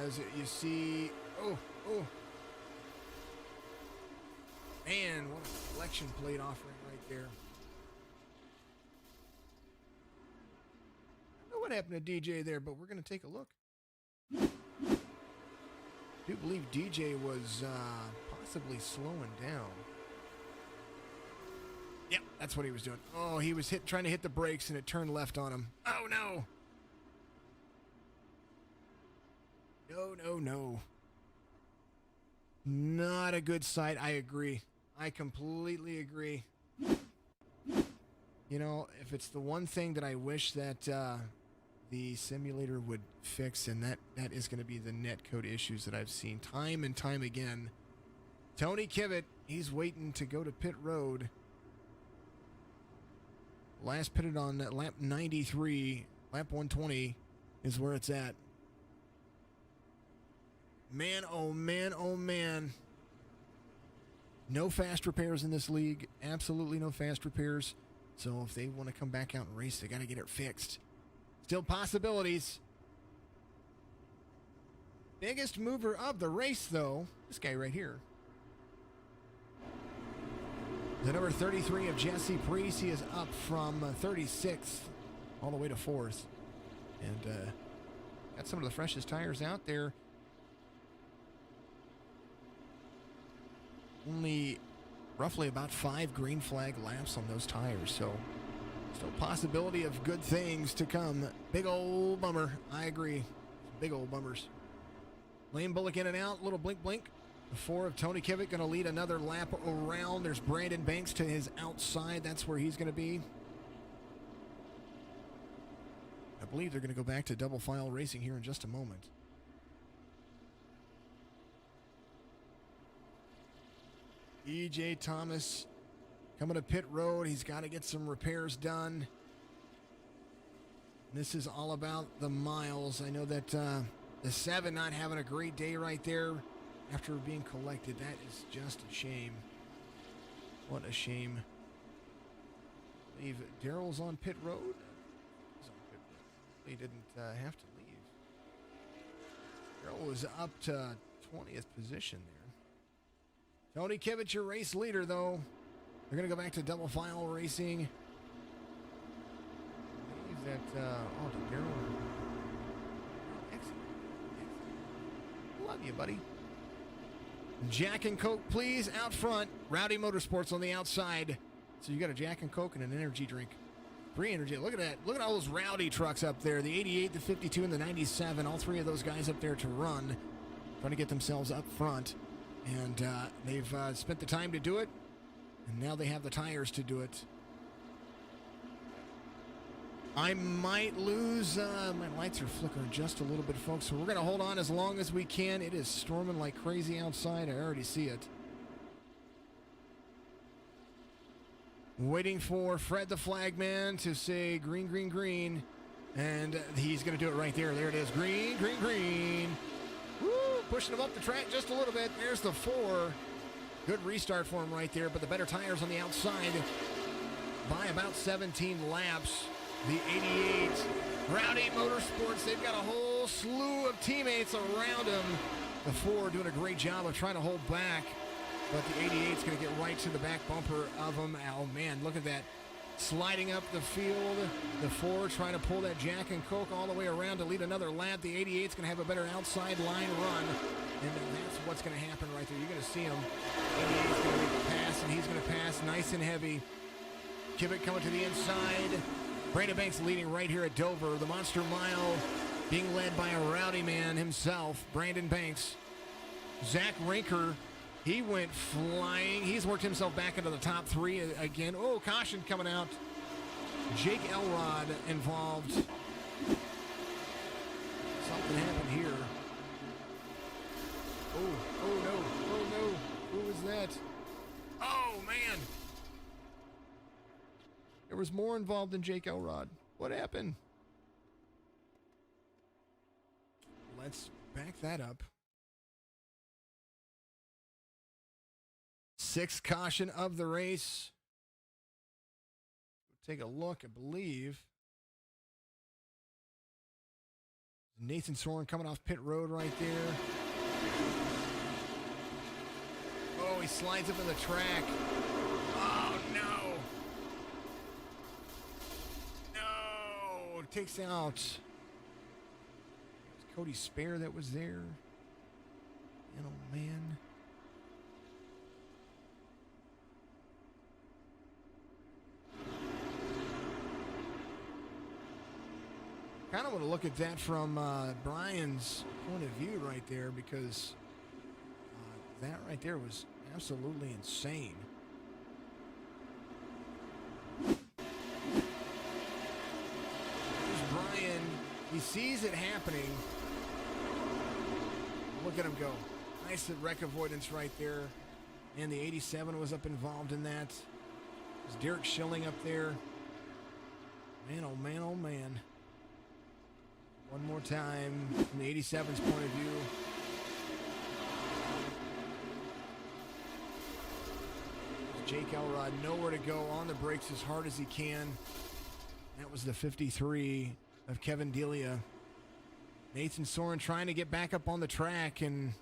As you see, oh. Man, what a collection plate offering right there. I don't know what happened to DJ there, but we're going to take a look. I do believe DJ was possibly slowing down. Yep, that's what he was doing. Oh, he was trying to hit the brakes, and it turned left on him. Oh, no. No. Not a good sight. I agree. I completely agree. You know, if it's the one thing that I wish that the simulator would fix, and that is going to be the netcode issues that I've seen time and time again. Tony Kivitt, he's waiting to go to pit road. Last pitted on lap 93, lap 120 is where it's at. Man, oh man, oh man. No fast repairs in this league. Absolutely no fast repairs. So if they want to come back out and race, they got to get it fixed. Still possibilities. Biggest mover of the race, though, this guy right here. The number 33 of Jesse Priest, he is up from 36th all the way to 4th. And got some of the freshest tires out there. Only roughly about 5 green flag laps on those tires, so still possibility of good things to come. Big old bummer. I agree. Big old bummers. Lane Bullock in and out. Little blink blink. The 4 of Tony Kivitt going to lead another lap around. There's Brandon Banks to his outside. That's where he's going to be. I believe they're going to go back to double file racing here in just a moment. EJ Thomas coming to pit road. He's got to get some repairs done. This is all about the miles. I know that the 7 not having a great day right there after being collected. That is just a shame. What a shame. I believe Daryl's on pit road. He's on pit road. He didn't have to leave. Daryl was up to 20th position there. Tony Kivitt, your race leader, though. They're going to go back to double file racing. I believe that, Daryl. Excellent. Love you, buddy. Jack and Coke, please, out front. Rowdy Motorsports on the outside. So you got a Jack and Coke and an energy drink. Free energy. Look at that. Look at all those Rowdy trucks up there. The 88, the 52, and the 97. All 3 of those guys up there to run. Trying to get themselves up front. And they've spent the time to do it, and now they have the tires to do it. I might lose. My lights are flickering just a little bit, folks, so we're going to hold on as long as we can. It is storming like crazy outside. I already see it. Waiting for Fred the Flagman to say green, green, green. And he's going to do it right there. There it is. Green, green, green. Woo! Pushing him up the track just a little bit. There's the 4. Good restart for him right there, but the better tires on the outside. by about 17 laps. The 88 Rowdy Motorsports, they've got a whole slew of teammates around them. The 4 doing a great job of trying to hold back, but the 88's going to get right to the back bumper of them. Oh, man, look at that. Sliding up the field. The 4 trying to pull that Jack and Coke all the way around to lead another lap. The 88's going to have a better outside line run, and that's what's going to happen right there. You're going to see him. 88's going to make a pass, and he's going to pass nice and heavy. Kivett coming to the inside. Brandon Banks leading right here at Dover. The Monster Mile being led by a rowdy man himself, Brandon Banks. Zach Rinker, he went flying. He's worked himself back into the top 3 again. Oh, caution coming out. Jake Elrod involved. Something happened here. Oh no. Who was that? Oh, man. There was more involved than Jake Elrod. What happened? Let's back that up. 6th caution of the race. Take a look, I believe. Nathan Soren coming off pit road right there. Oh, he slides up in the track. Oh, no. No. Takes out. Cody Spare that was there. And oh, man. Kind of want to look at that from Brian's point of view right there, because that right there was absolutely insane. There's Brian. He sees it happening. Look at him go. Nice wreck avoidance right there. And the 87 was up involved in that. There's Derek Schilling up there. Man, oh man, oh man. One more time from the 87's point of view. Jake Elrod nowhere to go, on the brakes as hard as he can. That was the 53 of Kevin Delia. Nathan Soren trying to get back up on the track, and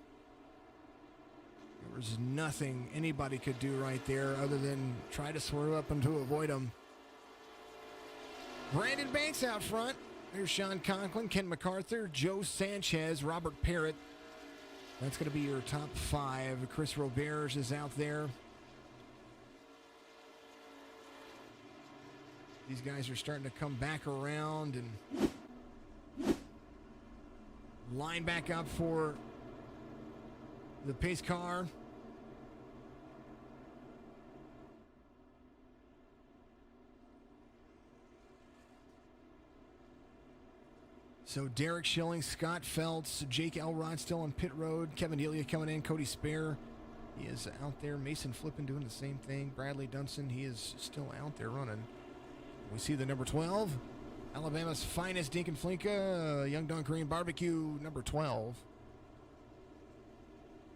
there was nothing anybody could do right there other than try to swerve up and to avoid him. Brandon Banks out front. There's Sean Conklin, Ken MacArthur, Joe Sanchez, Robert Parrott. That's going to be your top 5. Chris Roberge is out there. These guys are starting to come back around and line back up for the pace car. So Derek Schilling, Scott Feltz, Jake Elrod still on pit road. Kevin Delia coming in. Cody Spare, he is out there. Mason Flippin doing the same thing. Bradley Dunson, he is still out there running. We see the number 12. Alabama's finest Dinkin Flinka, Young Don Green Barbecue, number 12.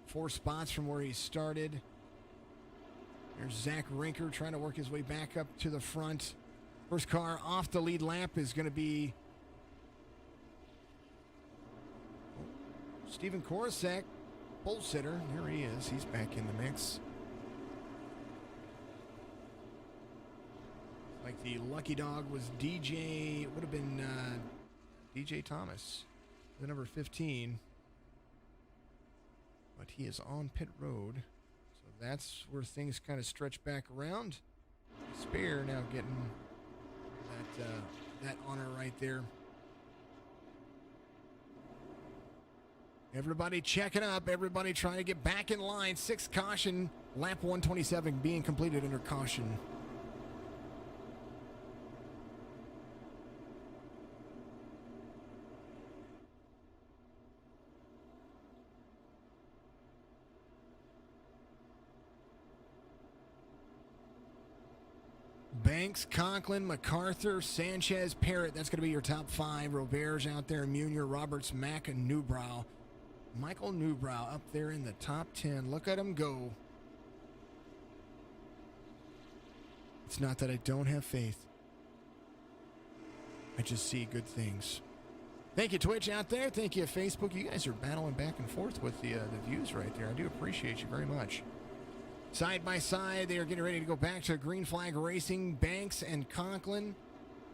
4 spots from where he started. There's Zach Rinker trying to work his way back up to the front. First car off the lead lap is going to be Steven Korosek, pole sitter. There he is. He's back in the mix. Like the lucky dog was DJ, it would have been DJ Thomas, the number 15. But he is on pit road. So that's where things kind of stretch back around. Spare now getting that honor right there. Everybody checking up. Everybody trying to get back in line. 6th caution. Lap 127 being completed under caution. Banks, Conklin, MacArthur, Sanchez, Parrott. That's going to be your top 5. Roberge out there. Munier, Roberts, Mack, and Newbrow. Michael Newbrow up there in the top 10. Look at him go. It's not that I don't have faith. I just see good things. Thank you, Twitch out there. Thank you, Facebook. You guys are battling back and forth with the views right there. I do appreciate you very much. Side by side, they are getting ready to go back to green flag racing. Banks and Conklin.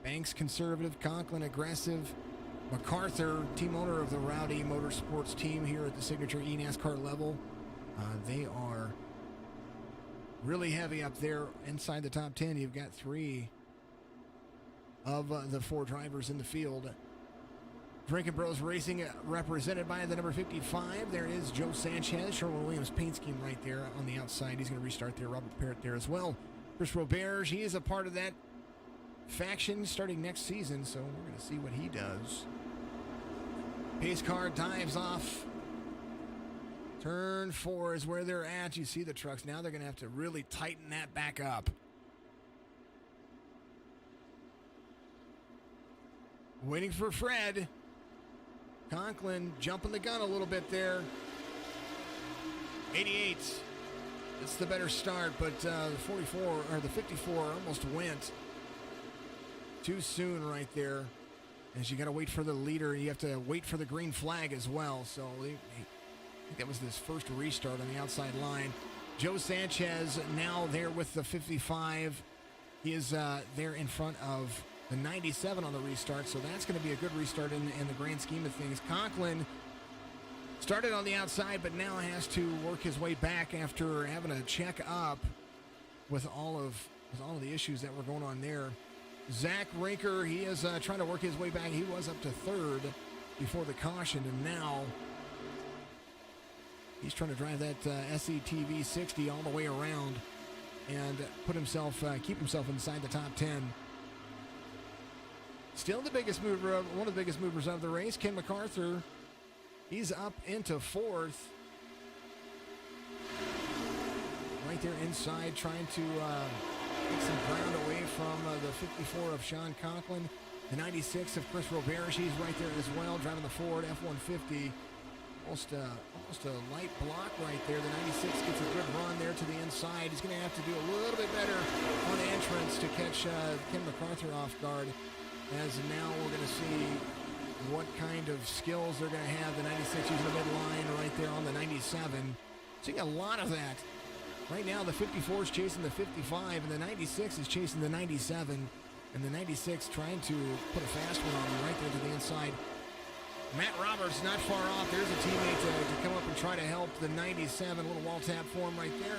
Banks conservative, Conklin aggressive. MacArthur, team owner of the Rowdy Motorsports team here at the signature eNASCAR level. They are really heavy up there inside the top 10. You've got 3 of the 4 drivers in the field. Drinkin Bros Racing represented by the number 55. There is Joe Sanchez, Sherwin-Williams paint scheme right there on the outside. He's going to restart there. Robert Parrott there as well. Chris Roberge, he is a part of that faction starting next season, so we're going to see what he does. Pace car dives off. Turn 4 is where they're at. You see the trucks. Now they're going to have to really tighten that back up. Waiting for Fred. Conklin jumping the gun a little bit there. 88. It's the better start, but the 44 or the 54 almost went too soon right there. As you got to wait for the leader, you have to wait for the green flag as well. So I think that was his first restart on the outside line. Joe Sanchez now there with the 55. He is there in front of the 97 on the restart, so that's going to be a good restart in the grand scheme of things. Conklin started on the outside, but now has to work his way back after having to check up with all of the issues that were going on there. Zach Rinker, he is trying to work his way back. He was up to 3rd before the caution, and now he's trying to drive that SETV 60 all the way around and keep himself inside the top 10. Still the biggest mover, one of the biggest movers of the race, Ken MacArthur. He's up into 4th. Right there inside, trying to get some ground away from the 54 of Sean Conklin. The 96 of Chris Roberge, he's right there as well, driving the Ford F-150. Almost a light block right there. The 96 gets a good run there to the inside. He's going to have to do a little bit better on entrance to catch Ken MacArthur off guard. As now we're going to see what kind of skills they're going to have. The 96 using the midline right there on the 97. Seeing a lot of that. Right now the 54 is chasing the 55 and the 96 is chasing the 97. And the 96 trying to put a fast one on him right there to the inside. Matt Roberts not far off. There's a teammate to come up and try to help the 97. A little wall tap for him right there.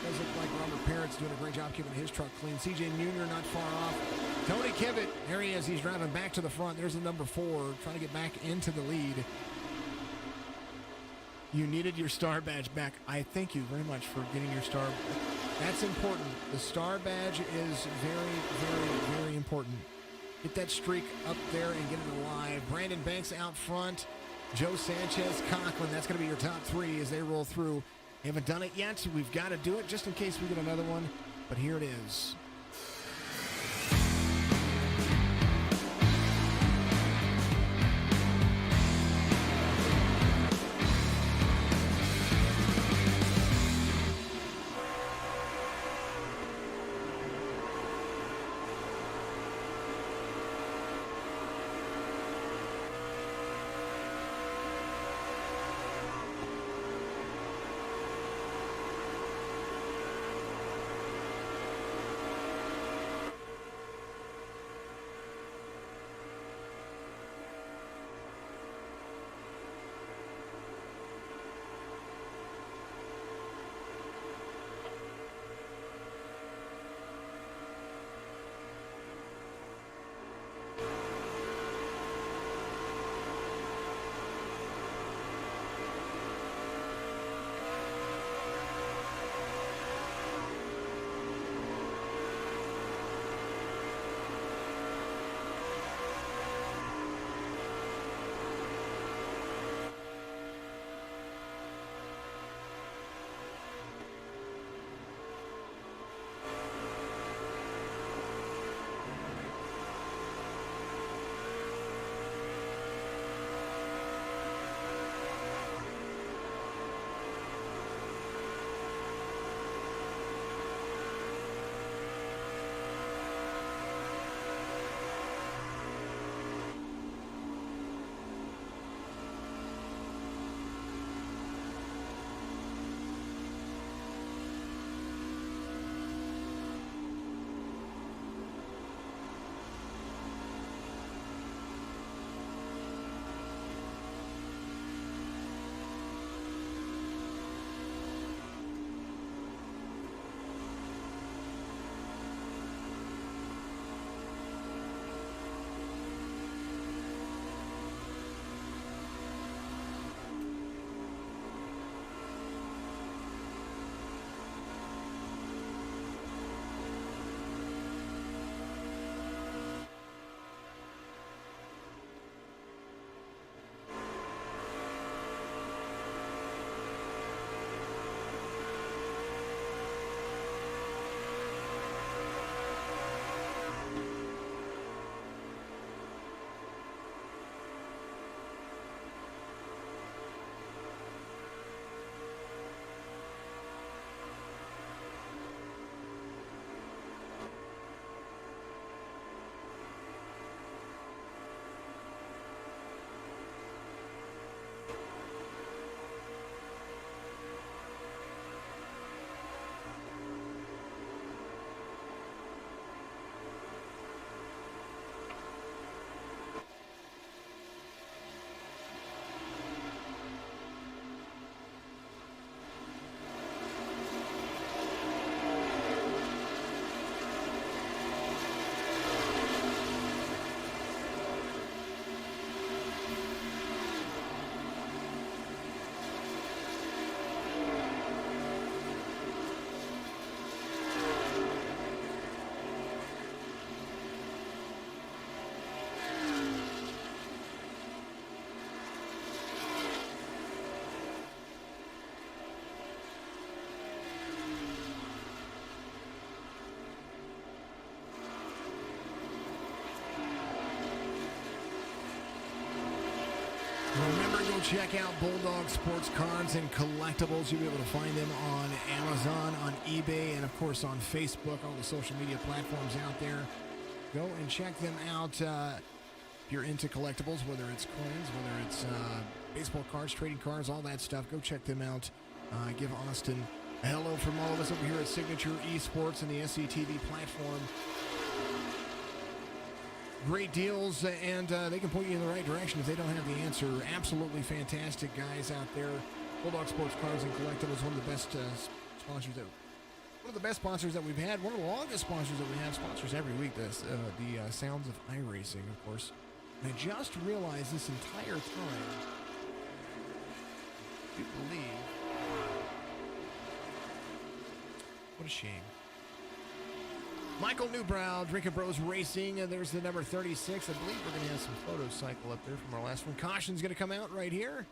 Does look like Robert Parrott's doing a great job keeping his truck clean. CJ Munier not far off. Tony Kibbett, there he is. He's driving back to the front. There's the number 4, trying to get back into the lead. You needed your star badge back. I thank you very much for getting your star. That's important. The star badge is very, very, very important. Get that streak up there and get it alive. Brandon Banks out front. Joe Sanchez, Conklin. That's going to be your top 3 as they roll through. They haven't done it yet, so we've got to do it just in case we get another one. But here it is. go check out Bulldog Sports Cards and Collectibles. You'll be able to find them on Amazon, on eBay, and of course on Facebook, all the social media platforms out there. Go and check them out if you're into collectibles, whether it's coins, whether it's baseball cards, trading cards, all that stuff. Go check them out. Give Austin a hello from all of us over here at Signature Esports and the SCTV platform. Great deals, and they can point you in the right direction if they don't have the answer. Absolutely fantastic guys out there. Bulldog Sports Cards and Collectibles, one of the best sponsors that we've had. One of the longest sponsors that we have. Sponsors every week. The Sounds of iRacing, of course. And I just realized this entire time. Do you believe? What a shame. Michael Newbrow, Drinkin Bros Racing. There's the number 36. I believe we're going to have some photos cycle up there from our last one. Caution's going to come out right here.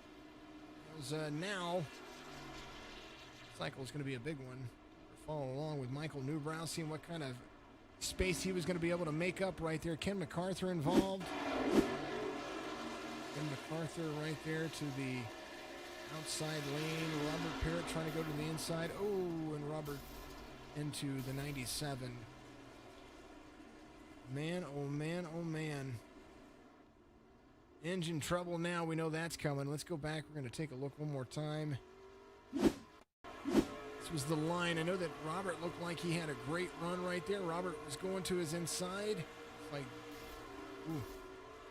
Now, cycle is going to be a big one. Follow along with Michael Newbrow, seeing what kind of space he was going to be able to make up right there. Ken MacArthur involved. Ken MacArthur right there to the outside lane. Robert Parrott trying to go to the inside. Oh, and Robert into the 97. Man, oh man, oh man. Engine trouble now. We know that's coming. Let's go back. We're going to take a look one more time. This was the line. I know that Robert looked like he had a great run right there. Robert was going to his inside. Like, ooh.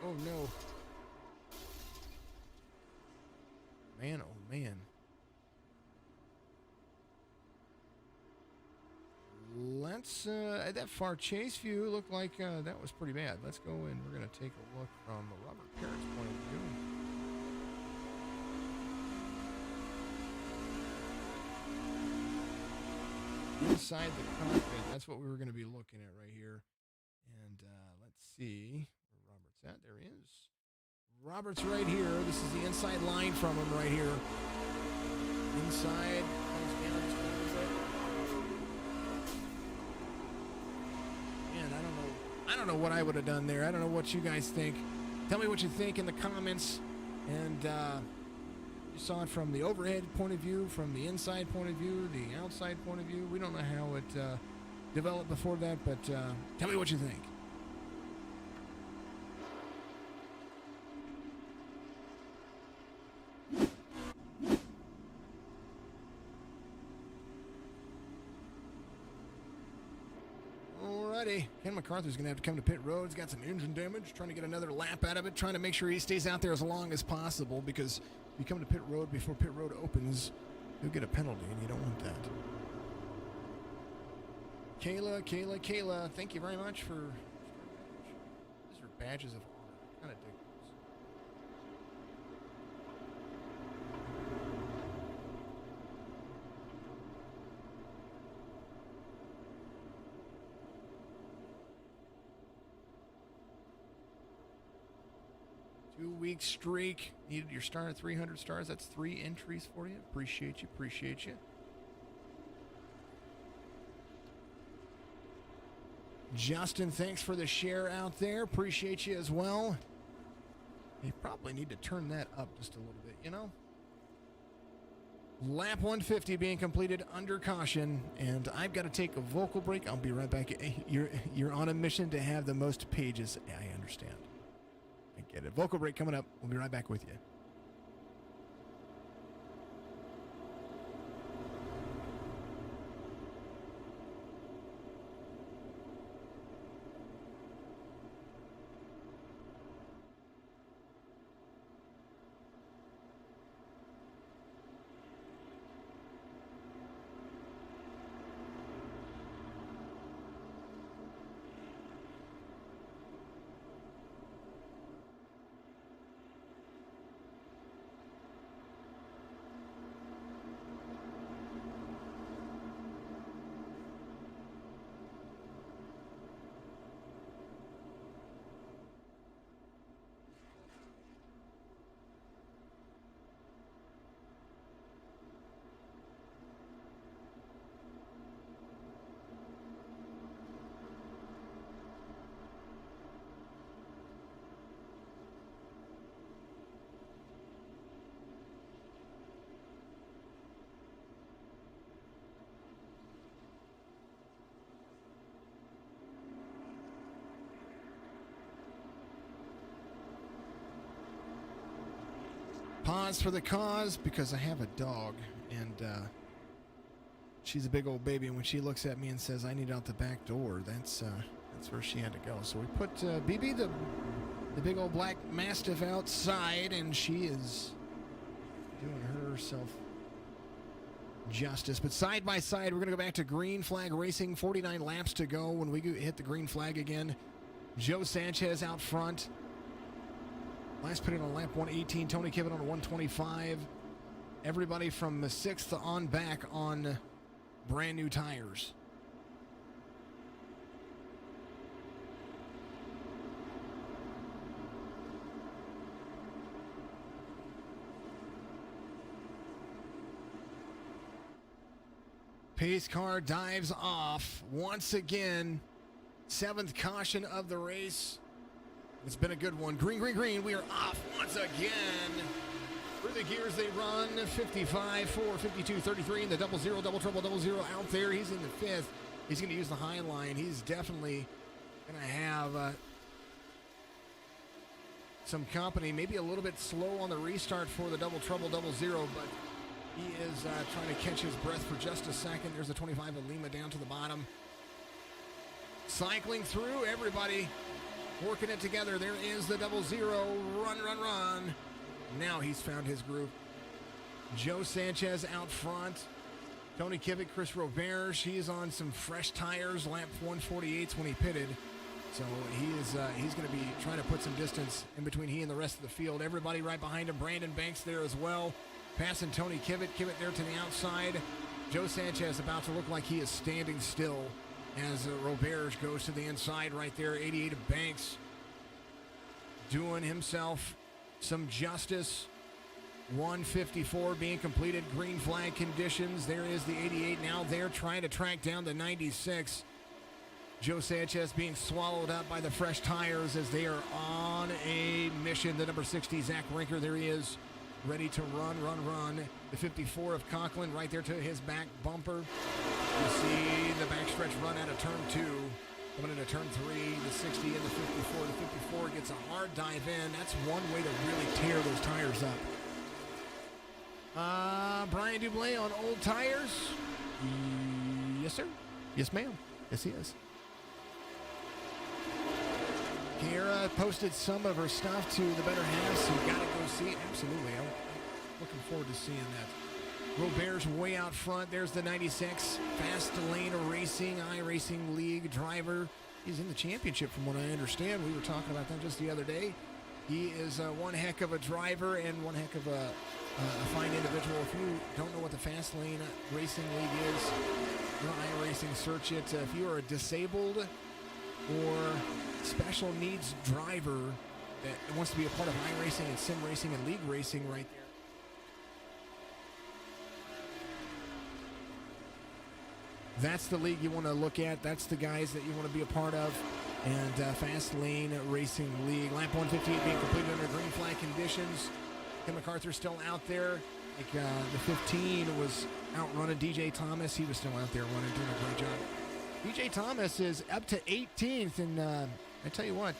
Oh no. Man, oh man. Let's, that far chase view looked like that was pretty bad. Let's go and we're going to take a look from Robert Parrott's point of view. Inside the cockpit, that's what we were going to be looking at right here. And let's see where Robert's at. There he is. Robert's right here. This is the inside line from him right here. Inside. Comes down just a little bit. Man, I don't know what I would have done there. I don't know what you guys think. Tell me what you think in the comments. And you saw it from the overhead point of view, from the inside point of view, the outside point of view. We don't know how it developed before that, but tell me what you think. Ken MacArthur's going to have to come to pit road. He's got some engine damage, trying to get another lap out of it, trying to make sure he stays out there as long as possible, because if you come to pit road before pit road opens, you'll get a penalty, and you don't want that. Kayla, thank you very much for... These are badges of honor. Kind of dig those. 2-week streak. Needed your star at 300 stars. That's 3 entries for you. Appreciate you. Justin, thanks for the share out there. Appreciate you as well. You probably need to turn that up just a little bit, you know? Lap 150 being completed under caution, and I've got to take a vocal break. I'll be right back. You're on a mission to have the most pages. I understand. I get it. Vocal break coming up. We'll be right back with you. Paws for the cause, because I have a dog, and she's a big old baby, and when she looks at me and says, I need out the back door, that's where she had to go. So we put BB, the big old black Mastiff, outside, and she is doing herself justice. But side by side, we're going to go back to green flag racing. 49 laps to go when we hit the green flag again. Joe Sanchez out front. Last put in on lap 118. Tony Kivet on 125. Everybody from the 6th on back on brand new tires. Pace car dives off once again. 7th caution of the race. It's been a good one. Green, green, green. We are off once again. Through the gears they run. 55, 4, 52, 33. And the double zero, double trouble, double zero out there. He's in the 5th. He's going to use the high line. He's definitely going to have some company. Maybe a little bit slow on the restart for the double trouble, double zero, but he is trying to catch his breath for just a second. There's a 25 of Lima down to the bottom. Cycling through, everybody working it together. There is the double zero. Run, run, run. Now he's found his groove. Joe Sanchez out front. Tony Kivet, Chris Robert. He's on some fresh tires. Lap 148's when he pitted. So he's going to be trying to put some distance in between he and the rest of the field. Everybody right behind him. Brandon Banks there as well. Passing Tony Kivet. Kivet there to the outside. Joe Sanchez about to look like he is standing still as Robert goes to the inside right there. 88 of Banks doing himself some justice. 154 being completed. Green flag conditions. There is the 88 now. They're trying to track down the 96. Joe Sanchez being swallowed up by the fresh tires as they are on a mission. The number 60, Zach Rinker, there he is, ready to run, run, run. The 54 of Conklin right there to his back bumper. You see the backstretch run out of turn 2. Coming into turn 3, the 60 and the 54. The 54 gets a hard dive in. That's one way to really tear those tires up. Brian Dublé on old tires. Yes, sir. Yes, ma'am. Yes, he is. Kiera posted some of her stuff to the better half, so you got to go see it. Absolutely. I'm looking forward to seeing that. Robert's way out front. There's the 96. Fast Lane Racing, iRacing League driver. He's in the championship from what I understand. We were talking about that just the other day. He is one heck of a driver and one heck of a fine individual. If you don't know what the Fast Lane Racing League is, iRacing, search it. If you are a disabled or special needs driver that wants to be a part of iRacing and sim racing and league racing right there, that's the league you want to look at. That's the guys that you want to be a part of. And Fast Lane Racing League. Lap 158 being completed under green flag conditions. Ken MacArthur still out there. Like the 15 was outrunning DJ Thomas. He was still out there running, doing a great job. DJ Thomas is up to 18th, and I tell you what,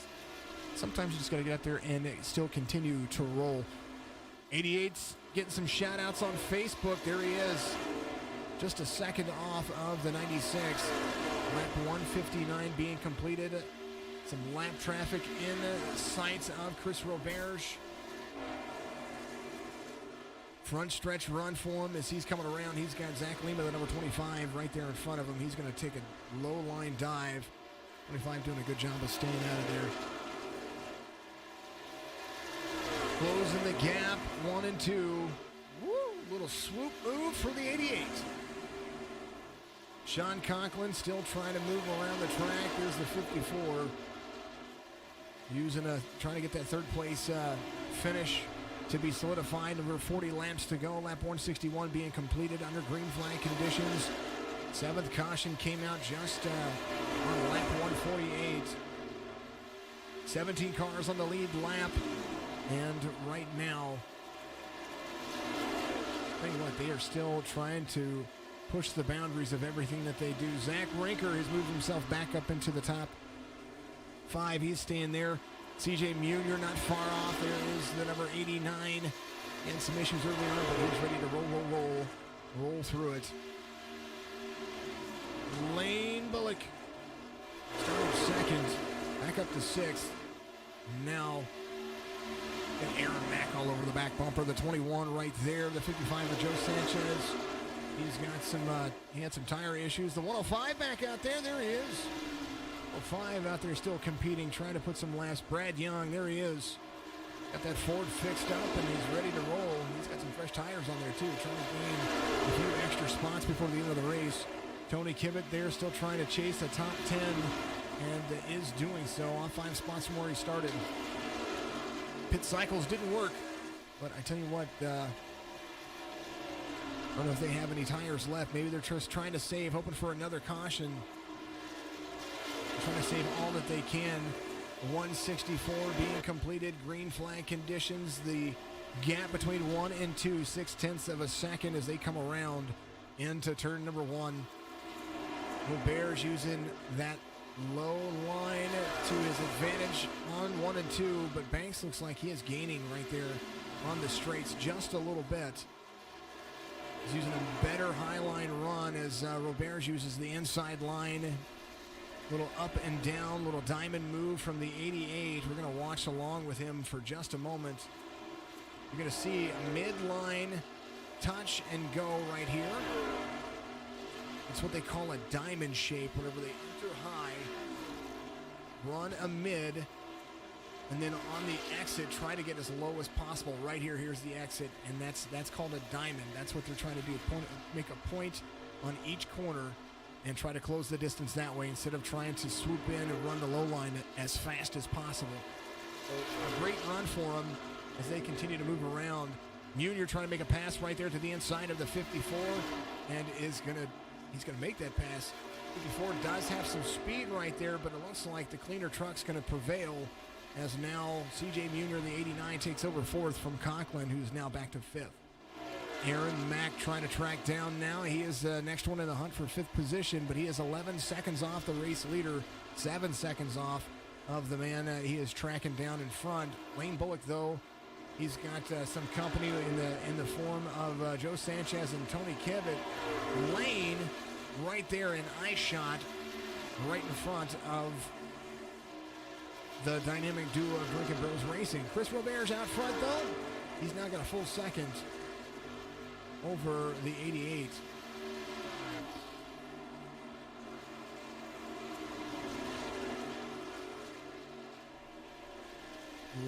sometimes you just got to get up there and still continue to roll. 88's getting some shout-outs on Facebook. There he is, just a second off of the 96. Lap 159 being completed. Some lap traffic in the sights of Chris Roberge. Front stretch run for him as he's coming around. He's got Zach Lima, the number 25, right there in front of him. He's going to take a low line dive. 25 doing a good job of staying out of there. Closing the gap, 1 and 2. Woo! Little swoop move for the 88. Sean Conklin still trying to move around the track. There's the 54. Trying to get that third place finish to be solidified. Over 40 laps to go. Lap 161 being completed under green flag conditions. 7th caution came out just on lap 148. 17 cars on the lead lap. And right now, tell you what, they are still trying to push the boundaries of everything that they do. Zach Rinker has moved himself back up into the top 5. He's staying there. CJ Munier not far off. There is the number 89. And some issues early on, but he's ready to roll through it. Lane Bullock started second, back up to sixth. Now, got Aaron Mack all over the back bumper. The 21 right there, the 55 of Joe Sanchez. He's got some, he had some tire issues. The 105 back out there, there he is. 105 out there still competing, trying to put some laps. Brad Young, there he is. Got that Ford fixed up and he's ready to roll. He's got some fresh tires on there too, trying to gain a few extra spots before the end of the race. Tony Kibbett there still trying to chase the top 10 and is doing so. Off 5 spots from where he started. Pit cycles didn't work, but I tell you what, I don't know if they have any tires left. Maybe they're just trying to save, hoping for another caution. Trying to save all that they can. 164 being completed. Green flag conditions. The gap between 1 and 2, 0.6 of a second as they come around into turn number 1. Robert's using that low line to his advantage on 1 and 2, but Banks looks like he is gaining right there on the straights just a little bit. He's using a better high line run as Robert's uses the inside line. Little up and down, little diamond move from the 88. We're going to watch along with him for just a moment. You're going to see a midline touch and go right here. It's what they call a diamond shape. Whenever they enter high, run a mid, and then on the exit, try to get as low as possible. Right here, here's the exit, and that's called a diamond. That's what they're trying to do. Make a point on each corner and try to close the distance that way instead of trying to swoop in and run the low line as fast as possible. So a great run for them as they continue to move around. Munier trying to make a pass right there to the inside of the 54 and he's gonna make that pass. 54 does have some speed right there, but it looks like the cleaner truck's gonna prevail as now CJ Munier, the 89, takes over 4th from Conklin, who's now back to 5th. Aaron Mack trying to track down now. He is the next one in the hunt for 5th position, but he is 11 seconds off the race leader, 7 seconds off of the man he is tracking down in front. Lane Bullock, though, he's got some company in the form of Joe Sanchez and Tony Kibbett. Lane right there in eye shot, right in front of the dynamic duo of Drinkin Bros Racing. Chris Robert's out front, though. He's now got a full second over the 88.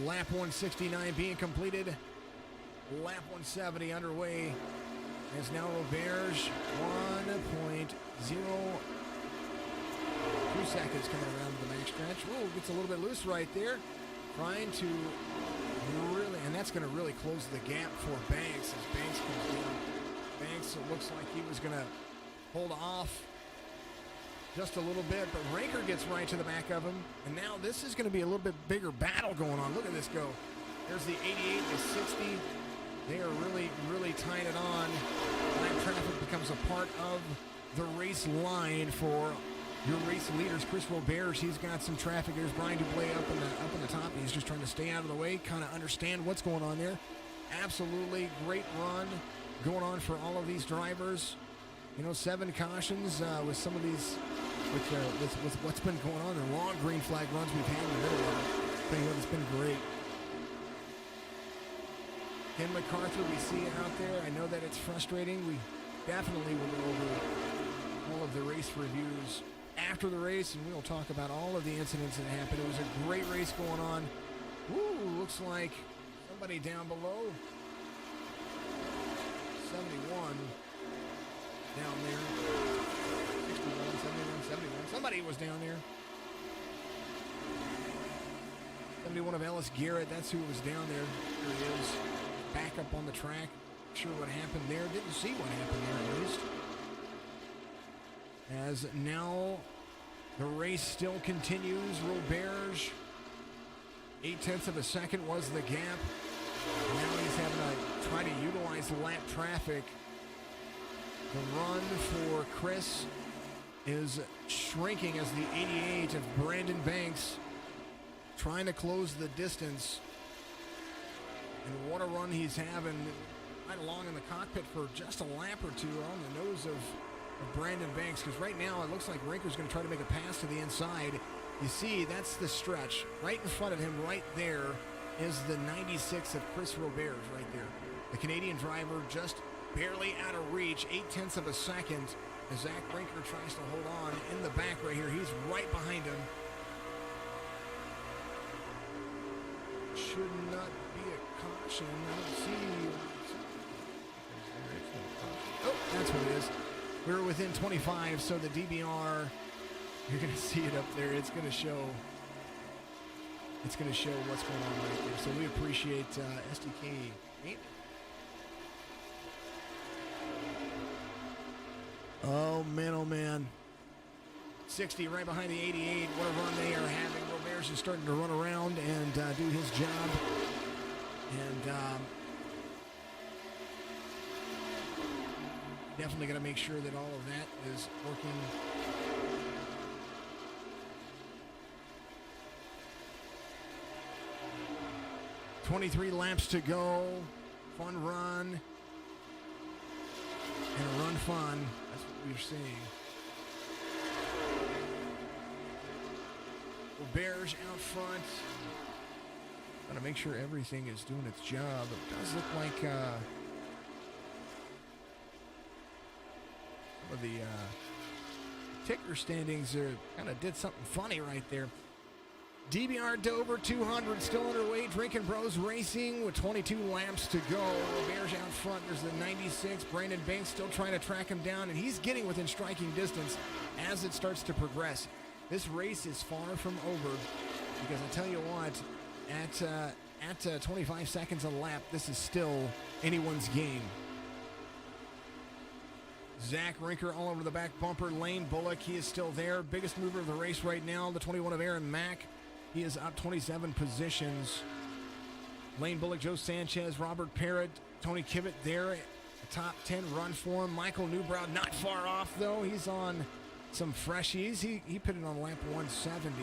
Lap 169 being completed. Lap 170 underway. As now Robert's 1.02 seconds coming around the backstretch. Whoa, gets a little bit loose right there. Trying to really, and that's going to really close the gap for Banks as Banks comes down. Banks, it looks like he was going to hold off just a little bit, but Raker gets right to the back of him, and now this is going to be a little bit bigger battle going on. Look at this go. There's the 88, the 60. They are really tying it on. Lap traffic becomes a part of the race line for your race leaders. Chris Roberts, he's got some traffic. There's Brian Dublé up in the top. He's just trying to stay out of the way, kind of understand what's going on there. Absolutely great run going on for all of these drivers. You know, 7 cautions with some of these, with what's been going on. The long green flag runs we've had in the middle of it. Tell you what, it's been great. Ken MacArthur, we see out there. I know that it's frustrating. We definitely will go over all of the race reviews after the race, and we'll talk about all of the incidents that happened. It was a great race going on. Ooh, looks like somebody down below. 71 down there. 61, 71, 71. Somebody was down there. 71 of Ellis Garrett. That's who was down there. There he is. Back up on the track. Not sure what happened there. Didn't see what happened there at least. As now the race still continues. Roberts, 0.8 of a second was the gap. Now he's having to try to utilize lap traffic. The run for Chris is shrinking as the 88 of Brandon Banks trying to close the distance. And what a run he's having right along in the cockpit for just a lap or two on the nose of Brandon Banks, because right now it looks like Rinker's going to try to make a pass to the inside. You see, that's the stretch. Right in front of him, right there, is the 96 of Chris Roberts right there. The Canadian driver just barely out of reach, 0.8 of a second, as Zach Rinker tries to hold on in the back right here. He's right behind him. Should not be a caution. I don't see. Oh, that's what it is. We're within 25, so the DBR, you're going to see it up there. It's going to show. It's going to show what's going on right there. So we appreciate SDK. Oh man. 60 right behind the 88. What a run they are having. Roberts is starting to run around and do his job. And definitely got to make sure that all of that is working. $23 laps to go. Fun run. And a run fun. That's what we're seeing. Bears out front. Got to make sure everything is doing its job. It does look like some of the ticker standings kind of did something funny right there. DBR Dover 200 still underway. Drinkin Bros Racing with 22 laps to go. Bears out front. There's the 96. Brandon Banks still trying to track him down, and he's getting within striking distance as it starts to progress. This race is far from over, because I tell you what, at 25 seconds a lap, this is still anyone's game. Zach Rinker all over the back bumper. Lane Bullock, he is still there. Biggest mover of the race right now, the 21 of Aaron Mack. He is up 27 positions. Lane Bullock, Joe Sanchez, Robert Parrott, Tony Kibbett there. A top 10 run for him. Michael Newbrow not far off, though. He's on some freshies. He pitted on lap 170.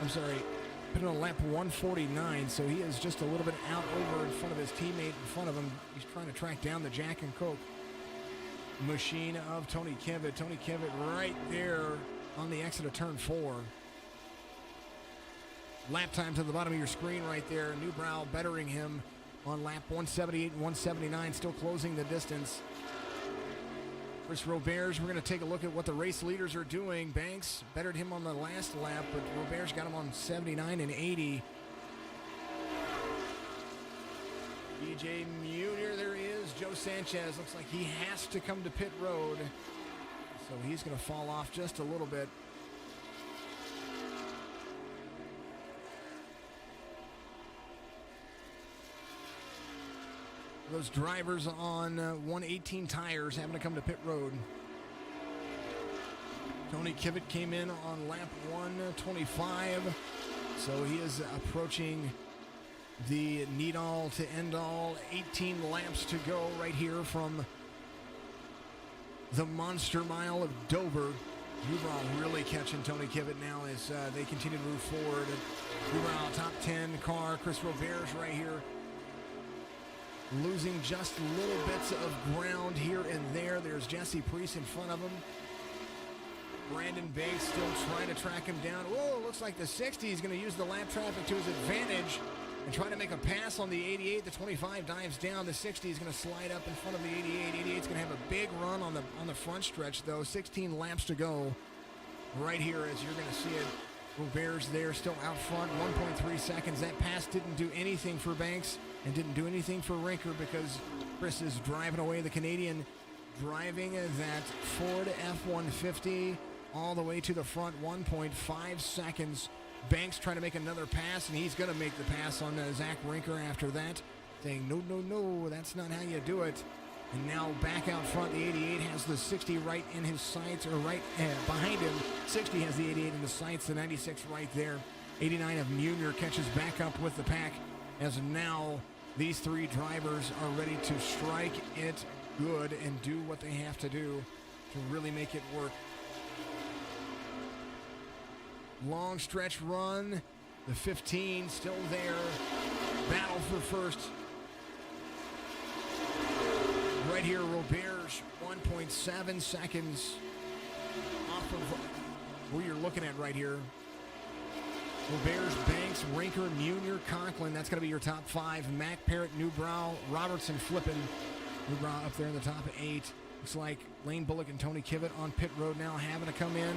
I'm sorry, pitted on lap 149, so he is just a little bit out over in front of his teammate in front of him. He's trying to track down the Jack and Coke machine of Tony Kibbett. Tony Kibbett right there on the exit of turn 4. Lap time to the bottom of your screen right there. Newbrow bettering him on lap 178 and 179, still closing the distance. Chris Roberts, we're going to take a look at what the race leaders are doing. Banks bettered him on the last lap, but Roberts got him on 79 and 80. DJ Munier, there he is. Joe Sanchez, looks like he has to come to pit road, so he's going to fall off just a little bit. Those drivers on 118 tires having to come to pit road. Tony Kibbett came in on lap 125, so he is approaching the need-all to end-all. 18 laps to go right here from the Monster Mile of Dover. Newbrow really catching Tony Kibbett now as they continue to move forward. Newbrow top 10 car. Chris Roberts right here, losing just little bits of ground here and there. There's Jesse Priest in front of him. Brandon Banks still trying to track him down. Whoa, looks like the 60 is going to use the lap traffic to his advantage and try to make a pass on the 88. The 25 dives down. The 60 is going to slide up in front of the 88. 88 is going to have a big run on the front stretch, though. 16 laps to go right here as you're going to see it. Roberts there still out front, 1.3 seconds. That pass didn't do anything for Banks and didn't do anything for Rinker because Chris is driving away. The Canadian driving that Ford F-150 all the way to the front, 1.5 seconds. Banks trying to make another pass, and he's going to make the pass on Zach Rinker after that, saying, no, that's not how you do it. And now back out front, the 88 has the 60 right in his sights, or right behind him. 60 has the 88 in the sights, the 96 right there. 89 of Munier catches back up with the pack, as now these three drivers are ready to strike it good and do what they have to do to really make it work. Long stretch run, the 15 still there. battle for first. Right here, Robert's 1.7 seconds off of where you're looking at right here. Robert's, Banks, Rinker, Munier, Conklin. That's going to be your top 5. Mac, Parrott, Newbrow, Robertson, Flippin. Newbrow up there in the top 8. Looks like Lane Bullock and Tony Kivitt on pit road now having to come in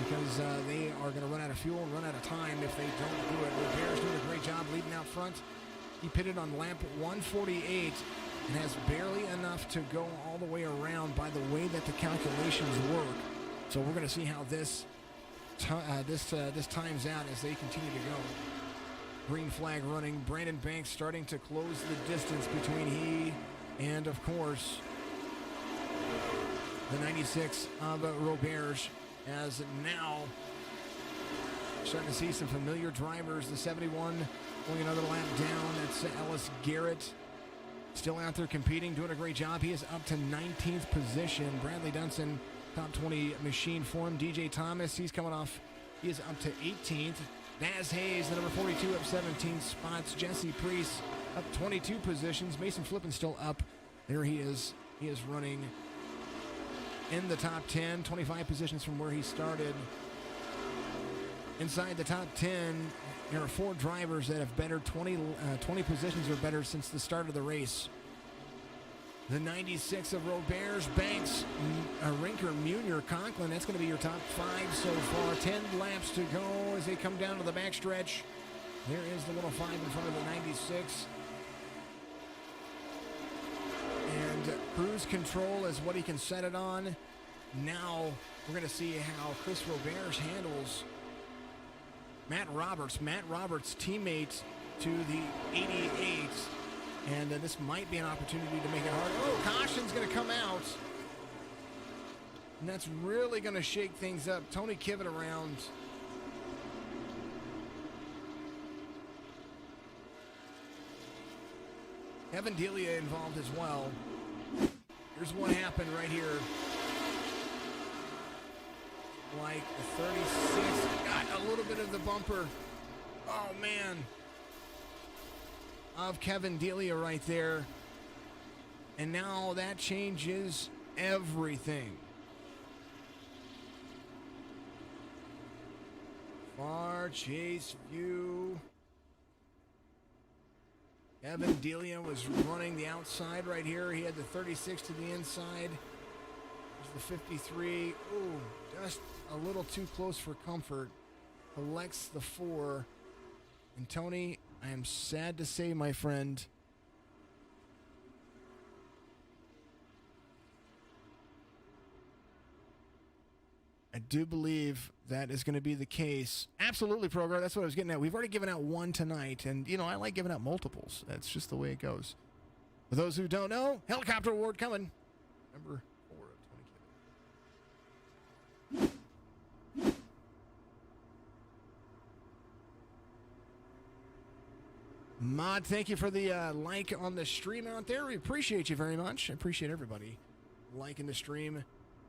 because they are going to run out of fuel and run out of time if they don't do it. Robert's doing a great job leading out front. He pitted on lap 148 and has barely enough to go all the way around by the way that the calculations work. So we're going to see how this times out as they continue to go. Green flag running. Brandon Banks starting to close the distance between he and, of course, the 96 of Robert's, as now starting to see some familiar drivers. The 71 going another lap down. That's Ellis Garrett. Still out there competing, doing a great job. He is up to 19th position. Bradley Dunson, top 20 machine form. DJ Thomas, he's coming off. He is up to 18th. Naz Hayes, the number 42, up 17 spots. Jesse Priest, up 22 positions. Mason Flippin still up. There he is. He is running in the top 10, 25 positions from where he started. Inside the top 10, there are 4 drivers that have bettered 20 positions or better since the start of the race. The 96 of Robert's, Banks, Rinker, Munier, Conklin. That's going to be your top 5 so far. 10 laps to go as they come down to the backstretch. There is the 105 in front of the 96. And cruise control is what he can set it on. Now we're going to see how Chris Robert's handles Matt Roberts. Matt Roberts, teammate to the 88. And this might be an opportunity to make it hard. Oh, caution's going to come out. And that's really going to shake things up. Tony Kivitt around. Evan Delia involved as well. Here's what happened right here. Like the 36 got a little bit of the bumper. Oh, man. Of Kevin Delia right there. And now that changes everything. Far chase view. Evan Delia was running the outside right here. He had the 36 to the inside. There's the 53. Ooh, just a little too close for comfort. Collects the 4. And Tony, I am sad to say, my friend, I do believe that is going to be the case. Absolutely, Progar. That's what I was getting at. We've already given out 1 tonight, and, you know, I like giving out multiples. That's just the way it goes. For those who don't know, helicopter award coming. Number 4 of 20 kilos. Mod, thank you for the like on the stream out there. We appreciate you very much. I appreciate everybody liking the stream.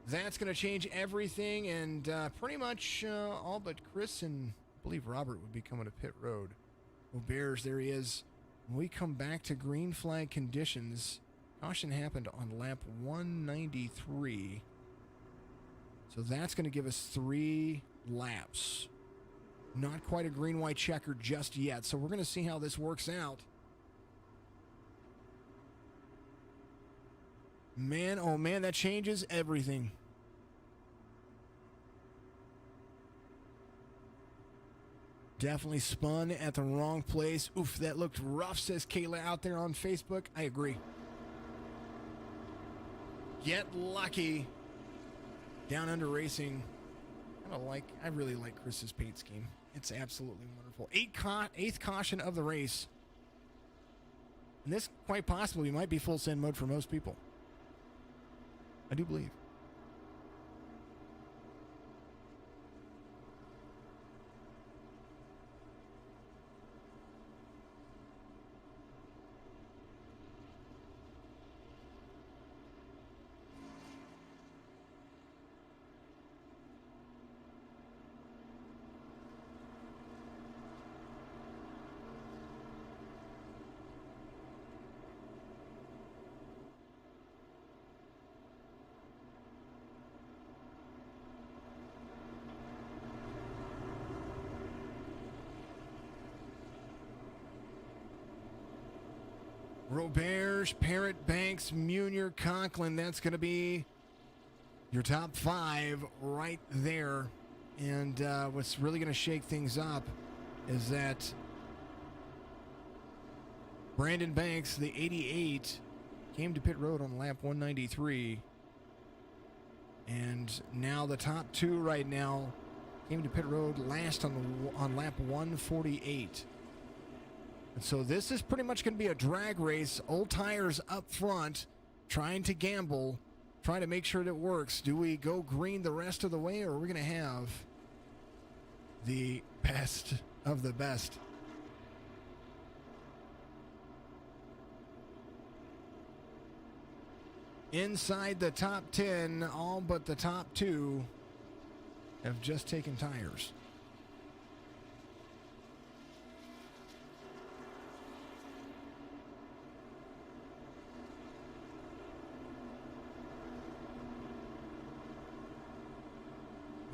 That's going to change everything, and pretty much all but Chris and I believe Robert would be coming to pit road. Robert's, there he is. When we come back to green flag conditions, caution happened on lap 193. So that's going to give us 3 laps. Not quite a green-white checker just yet, so we're going to see how this works out. Man, oh man, that changes everything. Definitely spun at the wrong place. Oof, that looked rough, says Kayla out there on Facebook. I agree. Get lucky. Down Under Racing. I really like Chris's paint scheme. It's absolutely wonderful. 8th caution of the race. And this quite possibly might be full send mode for most people. I do believe. Roberge, Parrott, Banks, Munier, Conklin. That's going to be your top 5 right there. And what's really going to shake things up is that Brandon Banks, the 88, came to pit road on lap 193. And now the top 2 right now came to pit road last on lap 148. And so this is pretty much going to be a drag race. Old tires up front, trying to gamble, trying to make sure that it works. Do we go green the rest of the way, or are we going to have the best of the best? Inside the top 10, all but the top 2 have just taken tires.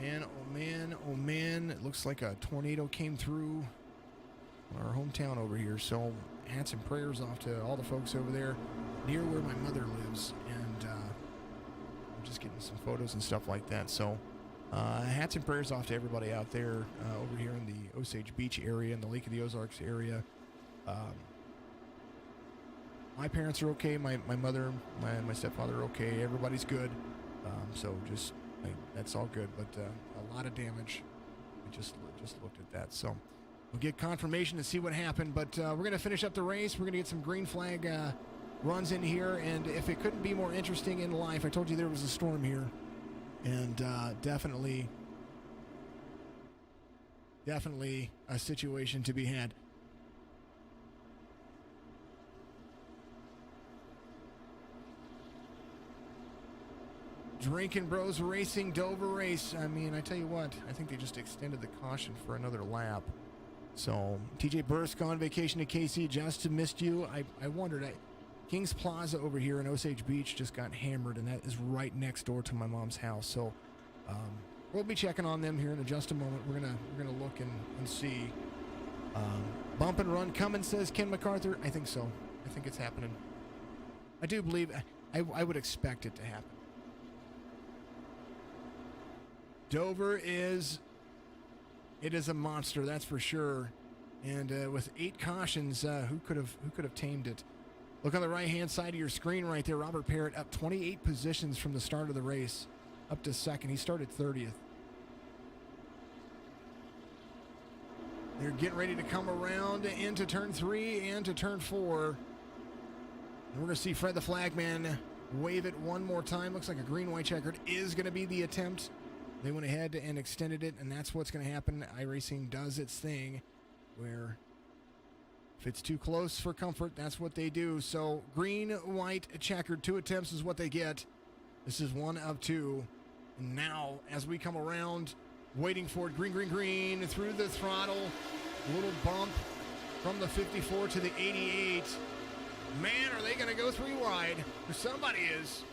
Man, oh man, oh man. It looks like a tornado came through our hometown over here. So hats and prayers off to all the folks over there near where my mother lives. And I'm just getting some photos and stuff like that. So hats and prayers off to everybody out there over here in the Osage Beach area and the Lake of the Ozarks area. My parents are okay. My mother, my stepfather are okay. Everybody's good. So just... that's all good, but a lot of damage. We just looked at that, so we'll get confirmation to see what happened. But we're going to finish up the race. We're going to get some green flag runs in here, and if it couldn't be more interesting in life, I told you there was a storm here, and definitely a situation to be had. Drinkin Bros Racing Dover race. I mean, I tell you what, I think they just extended the caution for another lap. So, TJ Burst gone vacation to KC. Just missed you. I wondered. Kings Plaza over here in Osage Beach just got hammered, and that is right next door to my mom's house. So, we'll be checking on them here in just a moment. We're gonna look and see. Bump and run coming, says Ken MacArthur. I think so. I think it's happening. I do believe. I would expect it to happen. Dover is a monster, that's for sure. And with 8 cautions, who could have tamed it? Look on the right-hand side of your screen right there. Robert Parrott up 28 positions from the start of the race, up to second. He started 30th. They're getting ready to come around into turn 3 and to turn 4. And we're going to see Fred the Flagman wave it one more time. Looks like a green-white checkered is going to be the attempt. They went ahead and extended it, and that's what's going to happen. iRacing does its thing, where if it's too close for comfort, that's what they do. So green, white, checkered, 2 attempts is what they get. This is 1 of 2. And now, as we come around, waiting for it, green, green, green, through the throttle, a little bump from the 54 to the 88. Man, are they going to go 3 wide? Somebody is.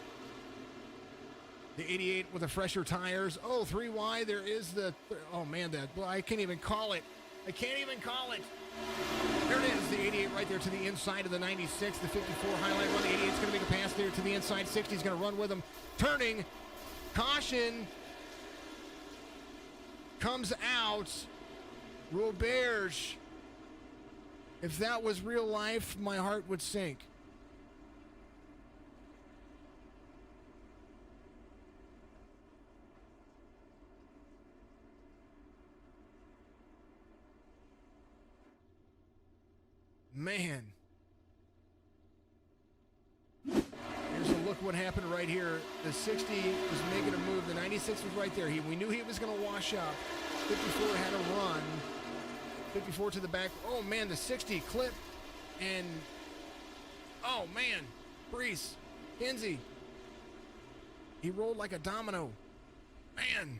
The 88 with the fresher tires. Oh, 3 wide. There is the... oh, man, I can't even call it. I can't even call it. There it is, the 88 right there to the inside of the 96. The 54 highlight run. The 88 is going to make a pass there to the inside. 60 is going to run with him. Turning. Caution. Comes out. Roberge. If that was real life, my heart would sink. Man. Here's a look what happened right here. The 60 was making a move. The 96 was right there. We knew he was going to wash up. 54 had a run. 54 to the back. Oh, man, the 60 clip. And, oh, man. Brees. Kinsey. He rolled like a domino. Man.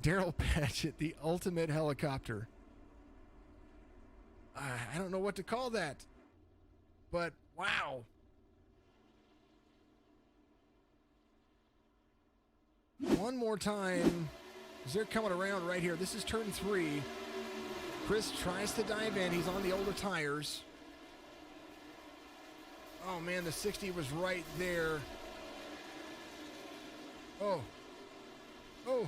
Daryl Patchett, the ultimate helicopter. I don't know what to call that, but wow. One more time, as they're coming around right here. This is turn 3. Chris tries to dive in. He's on the older tires. Oh, man, the 60 was right there. Oh. Oh.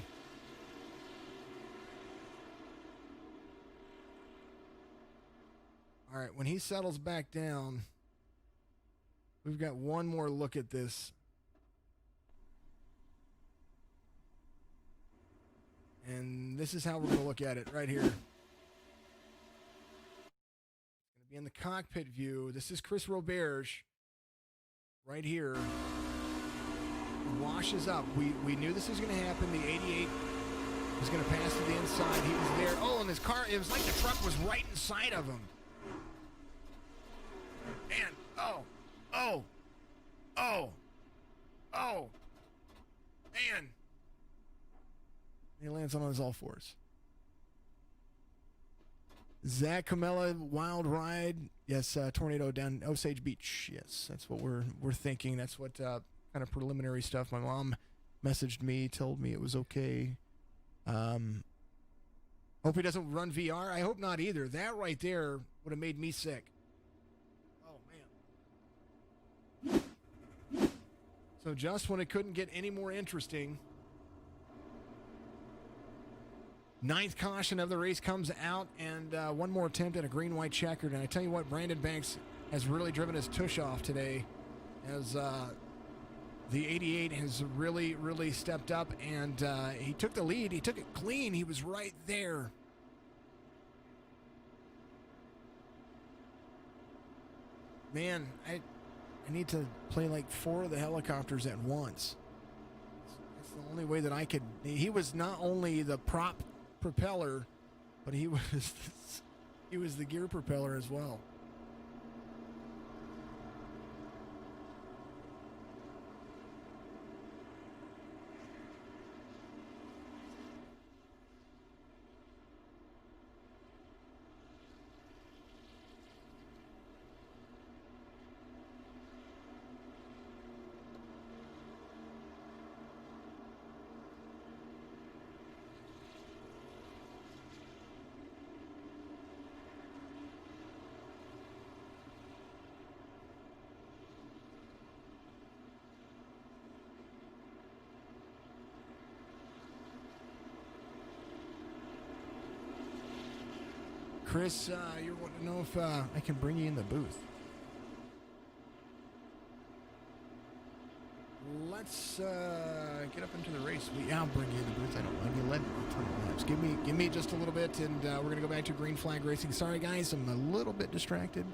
All right, when he settles back down, we've got one more look at this. And this is how we're going to look at it right here. It's going to be in the cockpit view. This is Chris Roberge right here. Washes up. We knew this was going to happen. The 88 was going to pass to the inside. He was there. Oh, and his car, it was like the truck was right inside of him. Man, oh, man. He lands on his all fours. Zach Camella, wild ride. Yes, tornado down Osage Beach. Yes, that's what we're thinking. That's what kind of preliminary stuff. My mom messaged me, told me it was okay. Hope he doesn't run VR. I hope not either. That right there would have made me sick. So just when it couldn't get any more interesting, 9th caution of the race comes out, and one more attempt at a green-white checkered. And I tell you what, Brandon Banks has really driven his tush off today, as the 88 has really, really stepped up, and he took the lead. He took it clean. He was right there. Man, I need to play like 4 of the helicopters at once. That's the only way that I could. He was not only the prop propeller, but he was the gear propeller as well. Chris, you want to know if I can bring you in the booth? Let's get up into the race. I'll bring you in the booth. I don't mind. You led a ton of laps. Give me just a little bit, and we're going to go back to green flag racing. Sorry, guys. I'm a little bit distracted.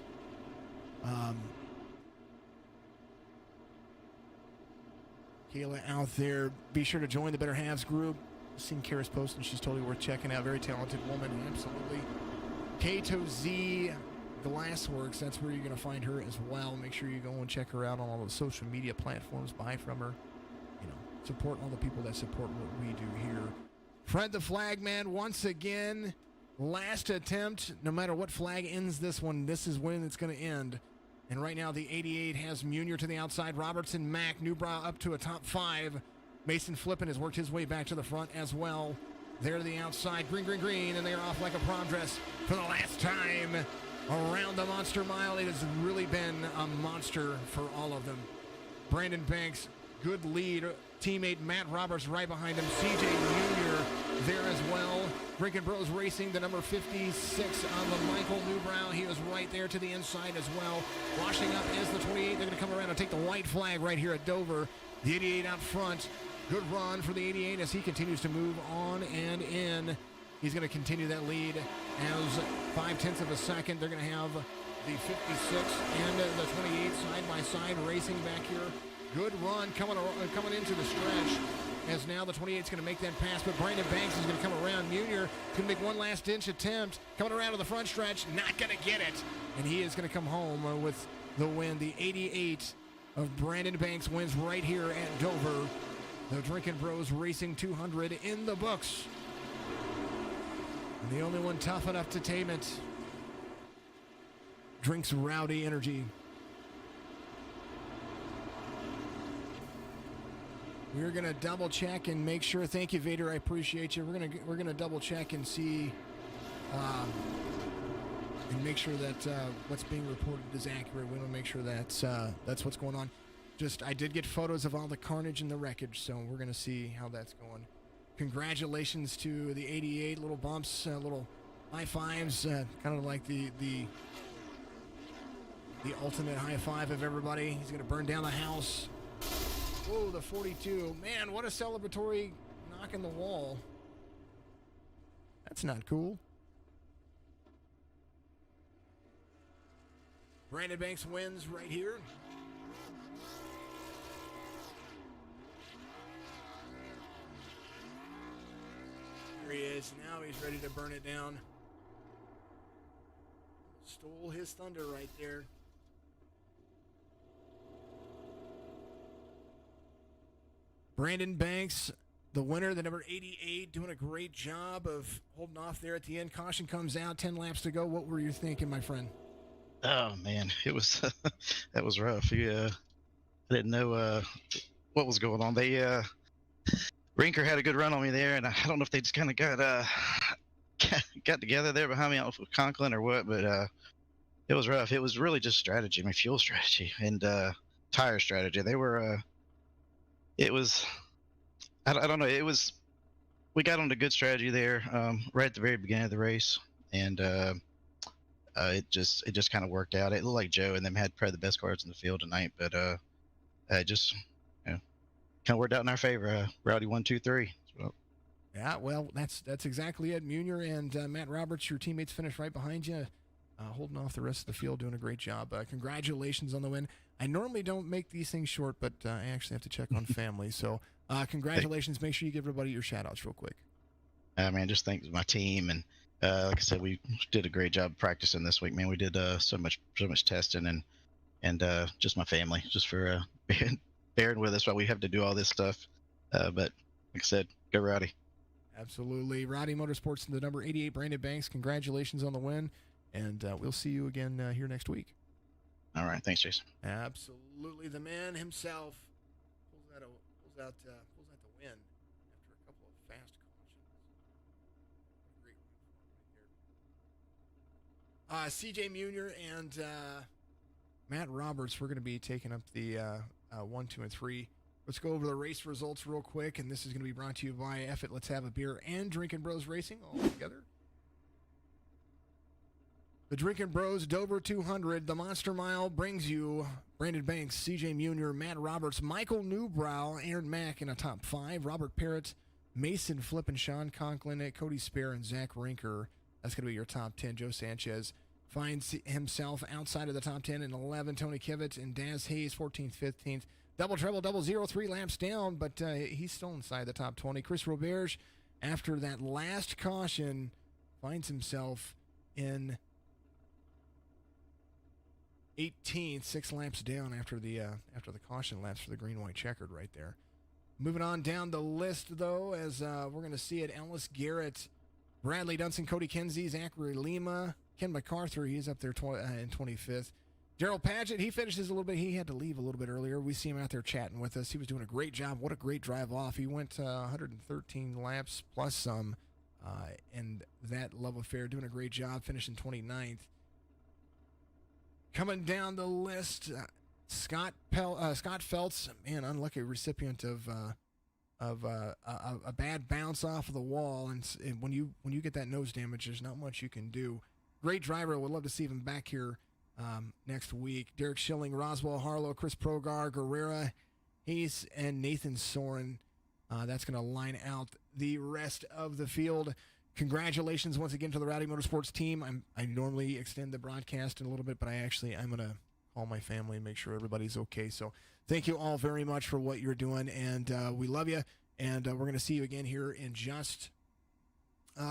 Kayla out there. Be sure to join the Better Halves group. I've seen Kara's post, and she's totally worth checking out. Very talented woman. Absolutely. K2Z Glassworks, that's where you're going to find her as well. Make sure you go and check her out on all the social media platforms. Buy from her. You know, support all the people that support what we do here. Fred the Flagman, once again, last attempt. No matter what flag ends this one, this is when it's going to end. And right now, the 88 has Munier to the outside. Robertson, Mack, Newbrow up to a top 5. Mason Flippin has worked his way back to the front as well. They're to the outside, green, and they are off like a prom dress for the last time around the Monster Mile. It has really been a monster for all of them. Brandon Banks, good lead. Teammate Matt Roberts right behind him. CJ Jr. there as well. Drinkin Bros Racing, the number 56 on the Michael Newbrow. He was right there to the inside as well. Washing up is the 28. They're going to come around and take the white flag right here at Dover. The 88 out front. Good run for the 88 as he continues to move on and in. He's going to continue that lead as 0.5 of a second. They're going to have the 56 and the 28 side by side racing back here. Good run coming into the stretch as now the 28 is going to make that pass, but Brandon Banks is going to come around. Munier going to make one last inch attempt. Coming around to the front stretch, not going to get it. And he is going to come home with the win. The 88 of Brandon Banks wins right here at Dover. The Drinkin Bros Racing 200 in the books. And the only one tough enough to tame it. Drinks rowdy energy. We're gonna double check and make sure. Thank you, Vader. I appreciate you. We're gonna double check and see, and make sure that what's being reported is accurate. We want to make sure that's what's going on. I did get photos of all the carnage and the wreckage, so we're gonna see how that's going. Congratulations to the 88. Little bumps, little high fives, kind of like the ultimate high five of everybody. He's gonna burn down the house. Whoa, the 42. Man, what a celebratory knock in the wall. That's not cool. Brandon Banks wins right here. There he is. Now he's ready to burn it down. Stole his thunder right there. Brandon Banks, the winner, the number 88, doing a great job of holding off there at the end. Caution comes out, 10 laps to go. What were you thinking, my friend? Oh man, it was that was rough. Yeah, I didn't know what was going on. Rinker had a good run on me there, and I don't know if they just kind of got together there behind me off of Conklin or what, but it was rough. It was really just strategy, fuel strategy and tire strategy. They were. It was, I don't know. We got on a good strategy there right at the very beginning of the race, and it just kind of worked out. It looked like Joe and them had probably the best cars in the field tonight, but it just kind of worked out in our favor. Rowdy 1, 2, 3. So. Yeah, well, that's exactly it. Munier and Matt Roberts, your teammates, finished right behind you, holding off the rest of the field, doing a great job. Congratulations on the win. I normally don't make these things short, but I actually have to check on family. So congratulations. Make sure you give everybody your shout-outs real quick. Man, just thanks to my team. And like I said, we did a great job practicing this week, man. We did so much testing and just my family, just for bearing with us while we have to do all this stuff. But like I said, go Rowdy. Absolutely. Rowdy Motorsports, the number 88, Brandon Banks. Congratulations on the win. And we'll see you again here next week. All right. Thanks, Jason. Absolutely. The man himself pulls out the win after a couple of fast cautions. Great CJ Munier and Matt Roberts, we're going to be taking up the 1, 2, and 3. Let's go over the race results real quick, and this is going to be brought to you by F It, Let's Have a Beer, and Drinkin Bros Racing all together. The Drinkin Bros Dover 200, the Monster Mile, brings you Brandon Banks, CJ Munier, Matt Roberts, Michael Newbrow, Aaron Mack in a top 5, Robert Parrott, Mason Flippin, Sean Conklin, Cody Spare, and Zach Rinker. That's going to be your top 10. Joe Sanchez finds himself outside of the top 10 in 11. Tony Kivett and Daz Hayes, 14th, 15th. Double treble, double zero, 3 laps down, but he's still inside the top 20. Chris Roberge, after that last caution, finds himself in 18th, 6 laps down after the caution laps for the green-white checkered right there. Moving on down the list, though, as we're going to see it, Ellis Garrett, Bradley Dunson, Cody Kinsey, Zachary Lima, Ken MacArthur, he's up there in 25th. Daryl Padgett, he finishes a little bit. He had to leave a little bit earlier. We see him out there chatting with us. He was doing a great job. What a great drive off. He went 113 laps plus some in that love affair, doing a great job, finishing 29th. Coming down the list, Scott Feltz, man, unlucky recipient of a bad bounce off of the wall, and when you get that nose damage, there's not much you can do. Great driver. Would love to see him back here next week. Derek Schilling, Roswell Harlow, Chris Progar, Guerrera, Hayes, and Nathan Soren. That's going to line out the rest of the field. Congratulations once again to the Rowdy Motorsports team. I normally extend the broadcast in a little bit, but I'm going to call my family and make sure everybody's okay. So thank you all very much for what you're doing, and we love you. And we're going to see you again here in just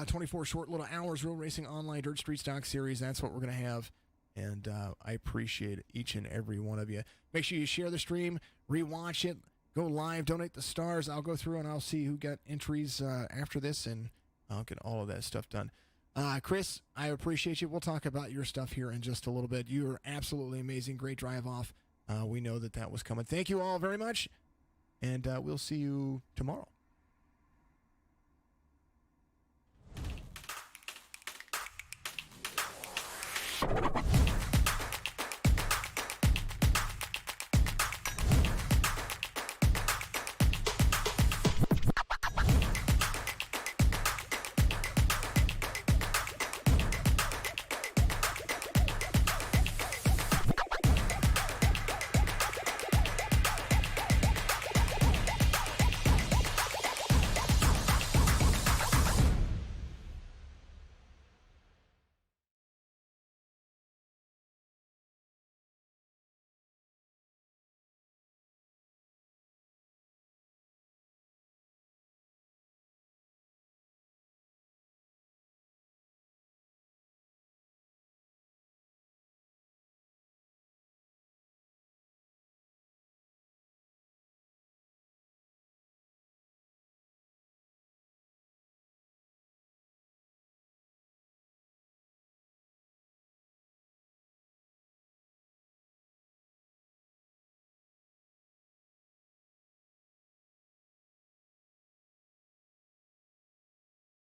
24 short little hours. Real Racing Online Dirt Street Stock Series. That's what we're going to have. And I appreciate each and every one of you. Make sure you share the stream, rewatch it, go live, donate the stars. I'll go through and I'll see who got entries after this, and I'll get all of that stuff done. Chris, I appreciate you. We'll talk about your stuff here in just a little bit. You are absolutely amazing. Great drive off. We know that was coming. Thank you all very much. and we'll see you tomorrow.